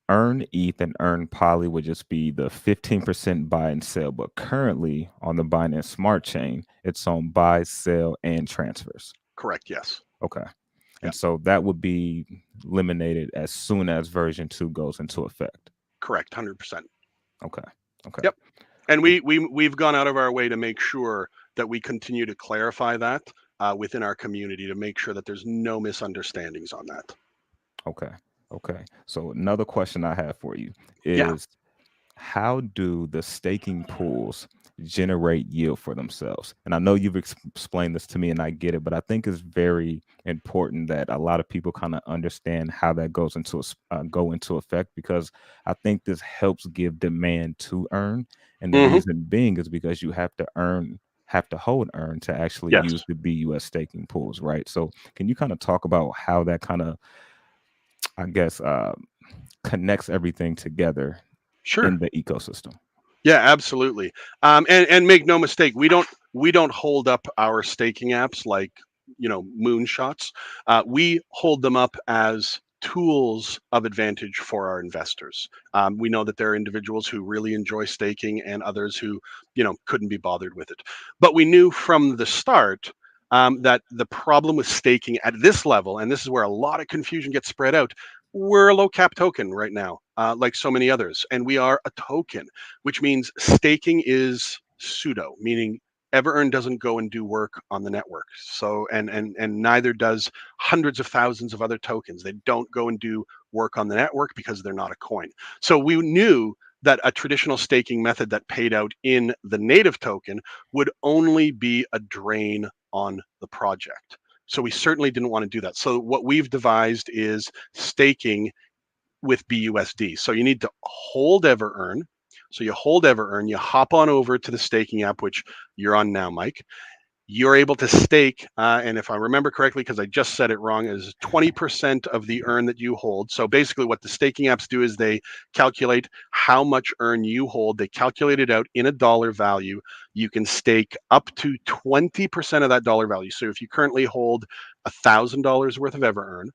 earn ETH and earn Poly would just be the 15% buy and sell. But currently on the Binance Smart Chain, it's on buy, sell, and transfers. Correct. Yes. Okay. Yeah. And so that would be eliminated as soon as version 2 goes into effect. Correct. 100%. Okay. Okay. Yep. And we've gone out of our way to make sure that we continue to clarify that within our community to make sure that there's no misunderstandings on that. Okay. Okay. So another question I have for you Yeah. is, how do the staking pools generate yield for themselves? And I know you've explained this to me and I get it, but I think it's very important that a lot of people kind of understand how that goes into go into effect, because I think this helps give demand to earn. And the Hmm. reason being is because you have to hold earn to actually Yes. use the BUS staking pools, right? So can you kind of talk about how that kind of, I guess, connects everything together Sure. in the ecosystem? Yeah, absolutely. And make no mistake, we don't hold up our staking apps like moonshots. We hold them up as tools of advantage for our investors. We know that there are individuals who really enjoy staking and others who, couldn't be bothered with it. But we knew from the start that the problem with staking at this level, and this is where a lot of confusion gets spread out, we're a low cap token right now, like so many others, and we are a token, which means staking is pseudo, meaning EverEarn doesn't go and do work on the network. So and neither does hundreds of thousands of other tokens. They don't go and do work on the network because they're not a coin. So we knew that a traditional staking method that paid out in the native token would only be a drain on the project. So we certainly didn't want to do that. So what we've devised is staking with BUSD. So you need to hold EverEarn. So you hold EverEarn, you hop on over to the staking app, which you're on now, Mike. You're able to stake, and if I remember correctly, because I just said it wrong, is 20% of the earn that you hold. So basically, what the staking apps do is they calculate how much earn you hold. They calculate it out in a dollar value. You can stake up to 20% of that dollar value. So if you currently hold $1,000 worth of EverEarn,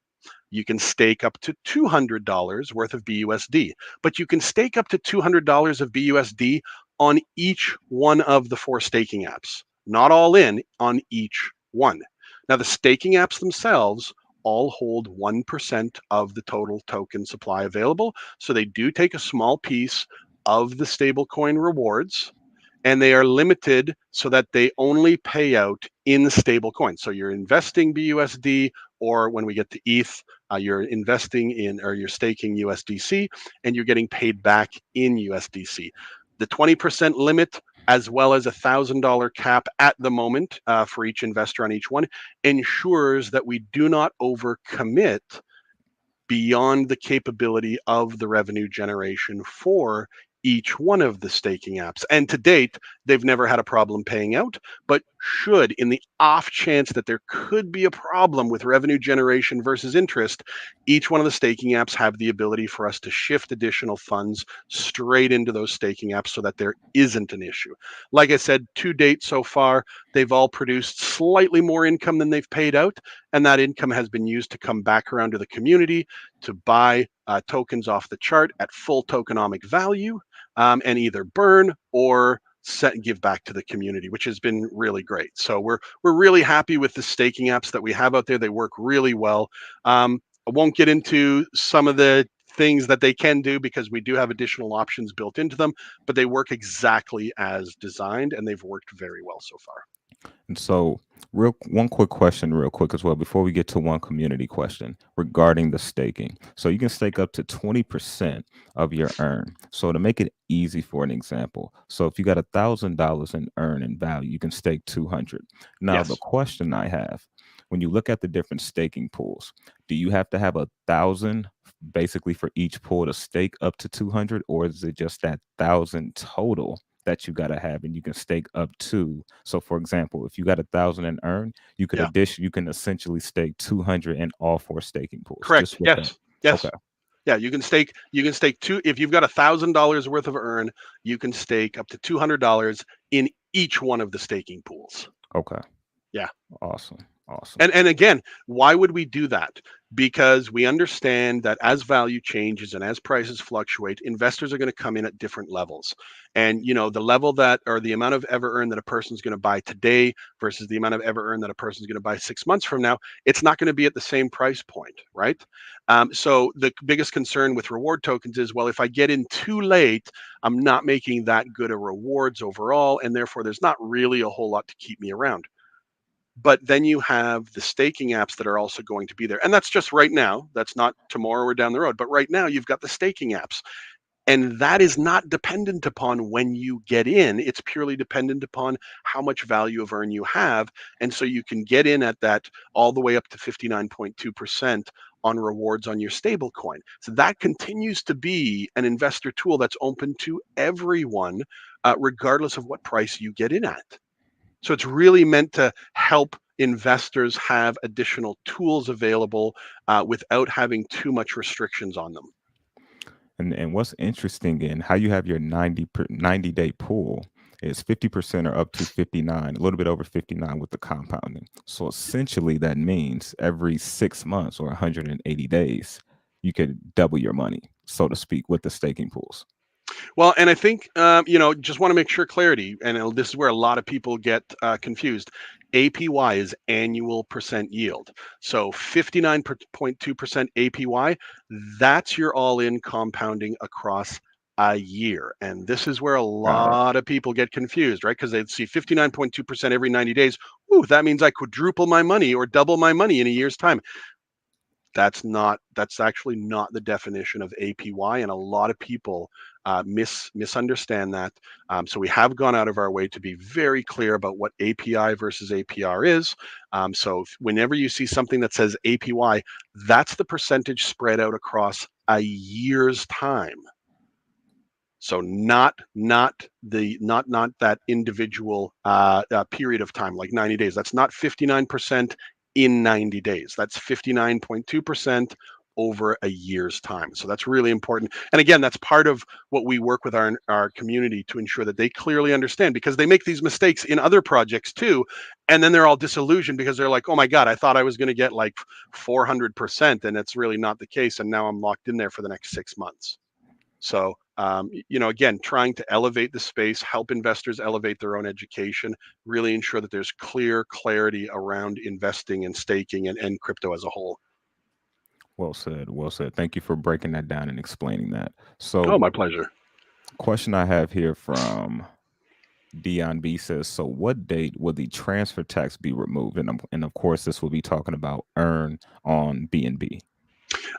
you can stake up to $200 worth of BUSD, but you can stake up to $200 of BUSD on each one of the 4 staking apps, not all in, on each one. Now, the staking apps themselves all hold 1% of the total token supply available. So they do take a small piece of the stablecoin rewards, and they are limited so that they only pay out in stablecoin. So you're investing BUSD, or when we get to ETH, you're investing in, or you're staking USDC, and you're getting paid back in USDC. The 20% limit, as well as $1,000 cap at the moment for each investor on each one, ensures that we do not overcommit beyond the capability of the revenue generation for each one of the staking apps. And to date, they've never had a problem paying out, but should, in the off chance that there could be a problem with revenue generation versus interest, each one of the staking apps have the ability for us to shift additional funds straight into those staking apps so that there isn't an issue. Like I said, to date so far, they've all produced slightly more income than they've paid out, and that income has been used to come back around to the community to buy tokens off the chart at full tokenomic value, and either burn or give back to the community, which has been really great. So we're really happy with the staking apps that we have out there. They work really well. I won't get into some of the things that they can do because we do have additional options built into them, but they work exactly as designed, and they've worked very well so far. And so, one quick question, real quick as well, before we get to one community question regarding the staking. So you can stake up to 20% of your earn. So to make it easy, for an example, so if you got $1,000 in earn in value, you can stake 200. Now the Yes. question I have, when you look at the different staking pools, do you have to have 1,000 basically for each pool to stake up to 200, or is it just that 1,000 total that you got to have and you can stake up to? So for example, if you got 1,000 and earn, Yeah. you can essentially stake 200 in all 4 staking pools, Correct. just with that. Yes. Okay. Yes. Yeah, you can stake. You can stake two. If you've got $1,000 worth of earn, you can stake up to $200 in each one of the staking pools. Okay. Yeah. Awesome. Awesome. And again, why would we do that? Because we understand that as value changes and as prices fluctuate, investors are going to come in at different levels. And the level that, or the amount of EverEarn that a person's going to buy today versus the amount of EverEarn that a person's going to buy 6 months from now, it's not going to be at the same price point, right? So the biggest concern with reward tokens is, well, if I get in too late, I'm not making that good a rewards overall, and therefore there's not really a whole lot to keep me around. But then you have the staking apps that are also going to be there. And that's just right now. That's not tomorrow or down the road. But right now, you've got the staking apps. And that is not dependent upon when you get in. It's purely dependent upon how much value of earn you have. And so you can get in at that all the way up to 59.2% on rewards on your stable coin. So that continues to be an investor tool that's open to everyone, regardless of what price you get in at. So it's really meant to help investors have additional tools available without having too much restrictions on them. And what's interesting in how you have your 90-day pool is 50% or up to 59, a little bit over 59 with the compounding. So essentially that means every 6 months or 180 days, you could double your money, so to speak, with the staking pools. Well, and I think just want to make sure clarity, and this is where a lot of people get confused. APY is annual percent yield. So 59.2% APY, that's your all-in compounding across a year. And this is where a Got it. lot of people get confused, right? Because they see 59.2% every 90 days. Ooh, that means I quadruple my money or double my money in a year's time. That's actually not the definition of APY, and a lot of people misunderstand that. So we have gone out of our way to be very clear about what API versus APR is. So whenever you see something that says APY, that's the percentage spread out across a year's time. So not that individual period of time, like 90 days. That's not 59% in 90 days. That's 59.2% over a year's time. So that's really important. And again, that's part of what we work with our community to ensure that they clearly understand, because they make these mistakes in other projects too. And then they're all disillusioned because they're like, oh my God, I thought I was going to get like 400%, and it's really not the case. And now I'm locked in there for the next 6 months. So, again, trying to elevate the space, help investors elevate their own education, really ensure that there's clear clarity around investing and staking and crypto as a whole. Well said. Well said. Thank you for breaking that down and explaining that. Oh, So, my pleasure. question I have here from Dion B says, so what date will the transfer tax be removed? And of course, this will be talking about earn on BNB.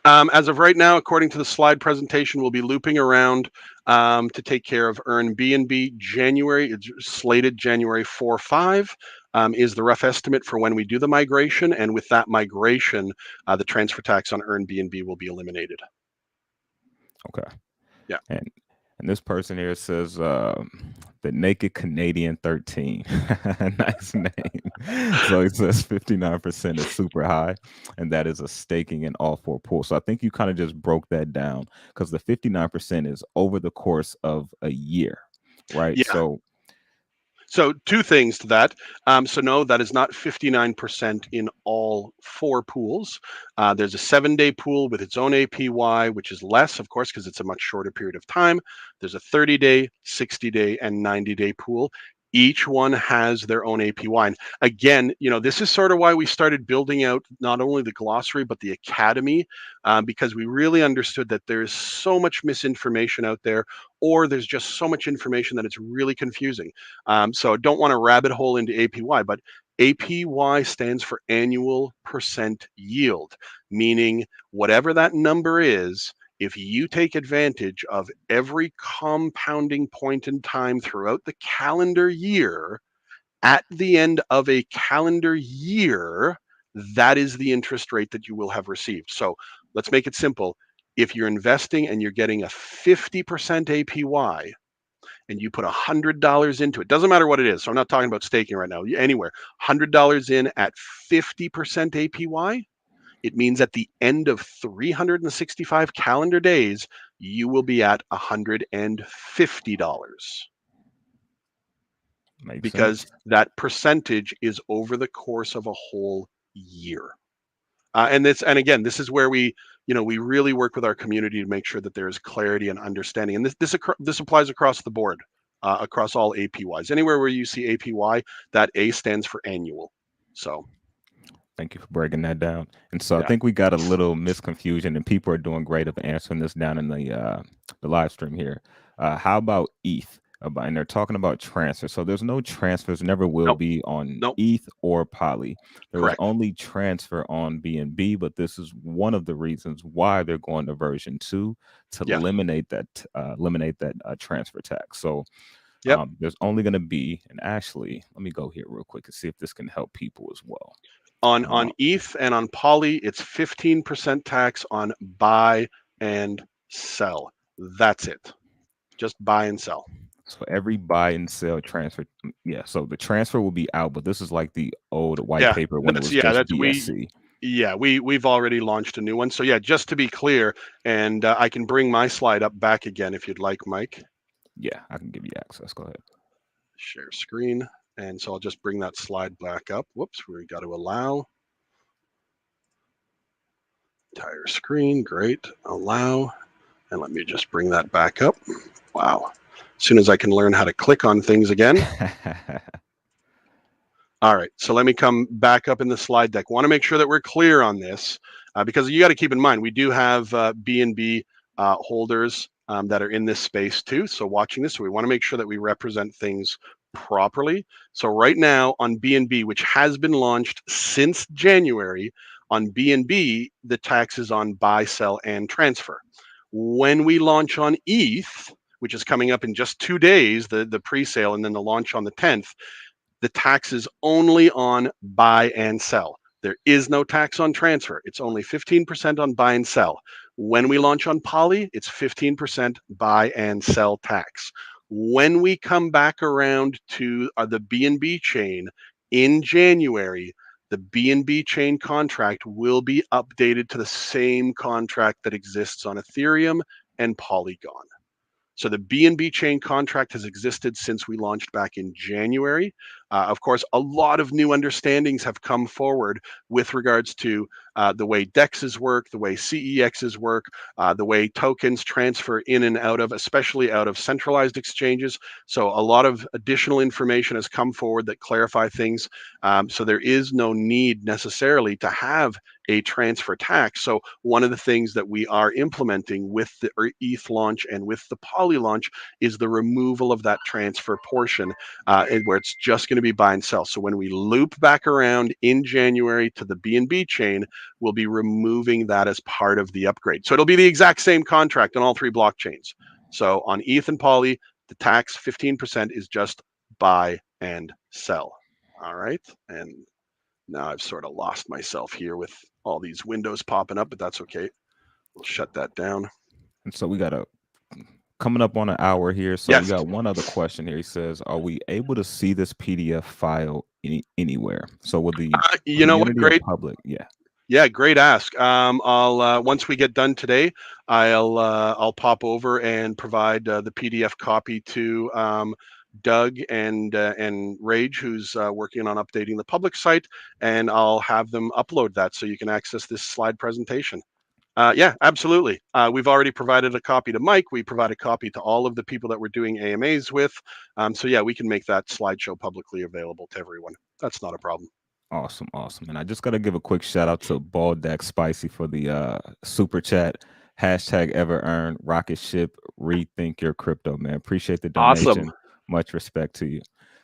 As of right now, according to the slide presentation, we'll be looping around to take care of Earn BNB. January, it's slated January 4-5 is the rough estimate for when we do the migration. And with that migration, the transfer tax on Earn BNB will be eliminated. Okay. Yeah. And this person here says, the Naked Canadian 13. Nice name. So he says 59% is super high, and that is a staking in all four pools. So I think you kind of just broke that down, because the 59% is over the course of a year, right? Yeah. So So two things to that. So no, that is not 59% in all four pools. There's a 7-day pool with its own APY, which is less, of course, because it's a much shorter period of time. There's a 30-day, 60-day, and 90-day pool. Each one has their own APY. And again, this is sort of why we started building out not only the glossary, but the academy, because we really understood that there's so much misinformation out there, or there's just so much information that it's really confusing. So I don't want to rabbit hole into APY, but APY stands for annual percent yield, meaning whatever that number is, if you take advantage of every compounding point in time throughout the calendar year, at the end of a calendar year, that is the interest rate that you will have received. So let's make it simple. If you're investing and you're getting a 50% APY, and you put $100 into it, doesn't matter what it is. So I'm not talking about staking right now, anywhere, $100 in at 50% APY, it means at the end of 365 calendar days, you will be at $150, makes because sense. that percentage is over the course of a whole year. And again, this is where we really work with our community to make sure that there is clarity and understanding. And this applies across the board, across all APYs. Anywhere where you see APY, that A stands for annual. So Thank you for breaking that down. And so I yeah, think we got a little misconfusion, and people are doing great of answering this down in the live stream here. How about ETH? And they're talking about transfer. So there's no transfers, never will nope, be on nope, ETH or Poly. There is correct. only transfer on BNB, but this is one of the reasons why they're going to version 2 to Yeah, eliminate that transfer tax. So yep. there's only going to be, and actually, let me go here real quick and see if this can help people as well. On ETH and on Poly, it's 15% tax on buy and sell. That's it. Just buy and sell. So every buy and sell transfer, yeah. So the transfer will be out, but this is like the old white Yeah, paper when it that's was yeah, just that's we BSC. yeah, we've already launched a new one. So yeah, just to be clear, and I can bring my slide up back again if you'd like, Mike. Yeah, I can give you access. Go ahead. Share screen. And so I'll just bring that slide back up. Whoops, we got to allow. entire screen. Great. Allow. And let me just bring that back up. Wow. As soon as I can learn how to click on things again. All right, so let me come back up in the slide deck. Want to make sure that we're clear on this because you got to keep in mind we do have BNB holders that are in this space too. So watching this, so we want to make sure that we represent things properly. So right now on BNB, which has been launched since January, on BNB the tax is on buy, sell, and transfer. When we launch on ETH, which is coming up in just 2 days, the pre-sale and then the launch on the 10th, the tax is only on buy and sell. There is no tax on transfer. It's only 15% on buy and sell. When we launch on Poly, it's 15% buy and sell tax. When we come back around to the BNB chain in January, the BNB chain contract will be updated to the same contract that exists on Ethereum and Polygon. So the BNB chain contract has existed since we launched back in January. Of course, a lot of new understandings have come forward with regards to the way DEXs work, the way CEXs work, the way tokens transfer in and out of, especially out of centralized exchanges. So a lot of additional information has come forward that clarify things. So there is no need necessarily to have a transfer tax. So one of the things that we are implementing with the ETH launch and with the Poly launch is the removal of that transfer portion where it's just going to be buy and sell. So when we loop back around in January to the BNB chain, we'll be removing that as part of the upgrade. So it'll be the exact same contract on all 3 blockchains. So on ETH and Poly, the tax 15% is just buy and sell. All right. And now I've sort of lost myself here with all these windows popping up, but that's okay. We'll shut that down. And so we got coming up on an hour here. So Yes. we got one other question here. He says, "Are we able to see this PDF file anywhere?" So will the You know what? community or Great. public? Yeah. Yeah, great ask. I'll once we get done today, I'll pop over and provide the PDF copy to Doug and Rage, who's working on updating the public site, and I'll have them upload that so you can access this slide presentation. Yeah, absolutely. We've already provided a copy to Mike. We provide a copy to all of the people that we're doing AMAs with. So yeah, we can make that slideshow publicly available to everyone. That's not a problem. Awesome, awesome. And I just got to give a quick shout out to Baldack Spicy for the super chat. Hashtag EverEarn, rocket ship, rethink your crypto, man. Appreciate the Awesome. donation. Much respect to you.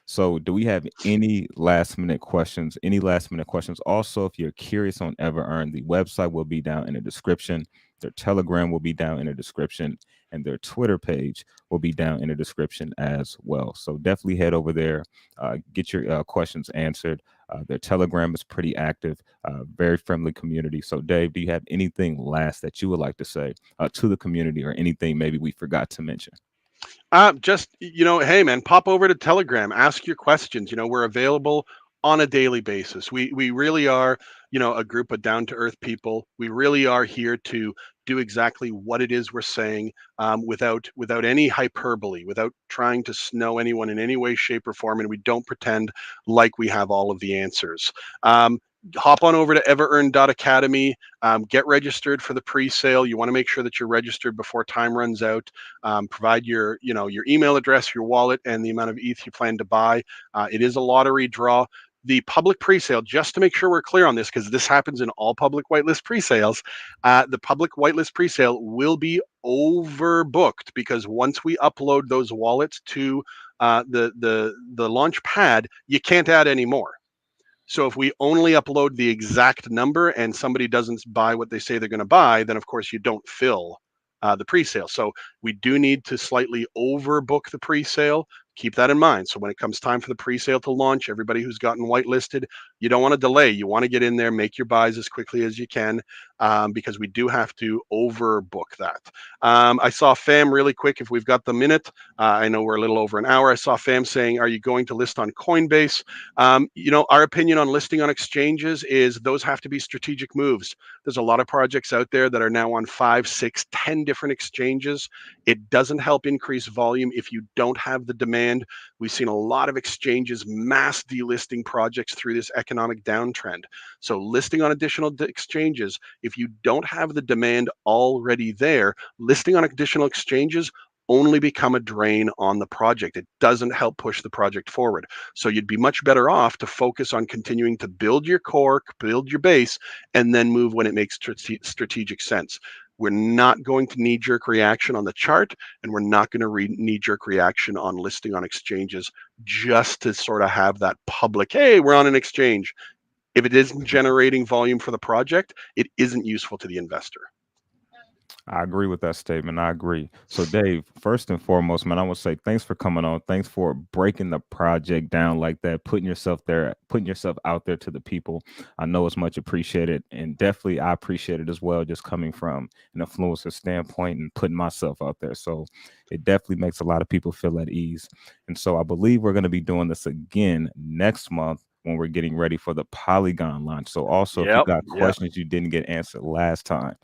So, do we have any last minute questions? Any last minute questions? Also, if you're curious on EverEarn, the website will be down in the description. Their Telegram will be down in the description, and their Twitter page will be down in the description as well. So, definitely head over there, get your questions answered. Their Telegram is pretty active, very friendly community. So, Dave, do you have anything last that you would like to say to the community, or anything maybe we forgot to mention? Just, hey man, pop over to Telegram, ask your questions. We're available on a daily basis. We really are, a group of down to earth people. We really are here to do exactly what it is we're saying, without any hyperbole, without trying to snow anyone in any way, shape, or form, and we don't pretend like we have all of the answers. Hop on over to everearn.academy, get registered for the pre-sale. You want to make sure that you're registered before time runs out. Provide your email address, your wallet, and the amount of ETH you plan to buy. It is a lottery draw. The public pre-sale, just to make sure we're clear on this, because this happens in all public whitelist pre-sales, the public whitelist pre-sale will be overbooked because once we upload those wallets to the launch pad, you can't add any more. So if we only upload the exact number and somebody doesn't buy what they say they're going to buy, then of course you don't fill the pre-sale. So we do need to slightly overbook the pre-sale. Keep that in mind. So when it comes time for the pre-sale to launch, everybody who's gotten whitelisted, you don't want to delay. You want to get in there, make your buys as quickly as you can, because we do have to overbook that. I saw Fam really quick, if we've got the minute. I know we're a little over an hour. I saw Fam saying, are you going to list on Coinbase? Our opinion on listing on exchanges is those have to be strategic moves. There's a lot of projects out there that are now on 5, 6, 10 different exchanges. It doesn't help increase volume if you don't have the demand. We've seen a lot of exchanges mass delisting projects through this economic downtrend. So, listing on additional exchanges, if you don't have the demand already there, listing on additional exchanges only become a drain on the project. It doesn't help push the project forward. So you'd be much better off to focus on continuing to build your core, build your base, and then move when it makes strategic sense. We're not going to knee jerk reaction on the chart, and we're not going to knee jerk reaction on listing on exchanges just to sort of have that public, hey, we're on an exchange. If it isn't generating volume for the project, it isn't useful to the investor. I agree with that statement. I agree. So, Dave, first and foremost, man, I want to say thanks for coming on. Thanks for breaking the project down like that, putting yourself there, putting yourself out there to the people. I know it's much appreciated, and definitely I appreciate it as well, just coming from an influencer standpoint and putting myself out there. So, it definitely makes a lot of people feel at ease. And so, I believe we're going to be doing this again next month when we're getting ready for the Polygon launch. So, also, if you Yep. got Yep. questions you didn't get answered last time,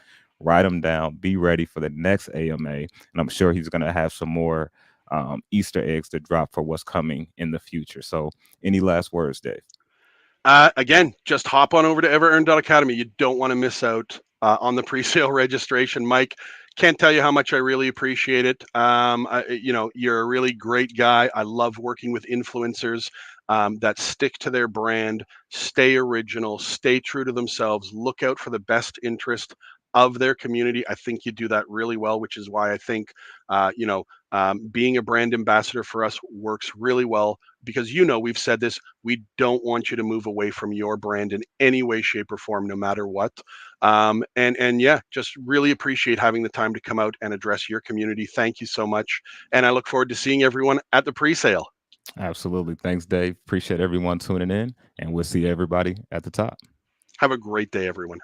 write them down, be ready for the next AMA. And I'm sure he's going to have some more Easter eggs to drop for what's coming in the future. So, any last words, Dave? Again, just hop on over to EverEarn.academy. You don't want to miss out on the pre-sale registration. Mike, can't tell you how much I really appreciate it. You're a really great guy. I love working with influencers that stick to their brand, stay original, stay true to themselves, look out for the best interest of their community. I think you do that really well, which is why I think, being a brand ambassador for us works really well because, we've said this, we don't want you to move away from your brand in any way, shape, or form, no matter what. And yeah, just really appreciate having the time to come out and address your community. Thank you so much. And I look forward to seeing everyone at the pre-sale. Absolutely. Thanks, Dave. Appreciate everyone tuning in, and we'll see everybody at the top. Have a great day, everyone.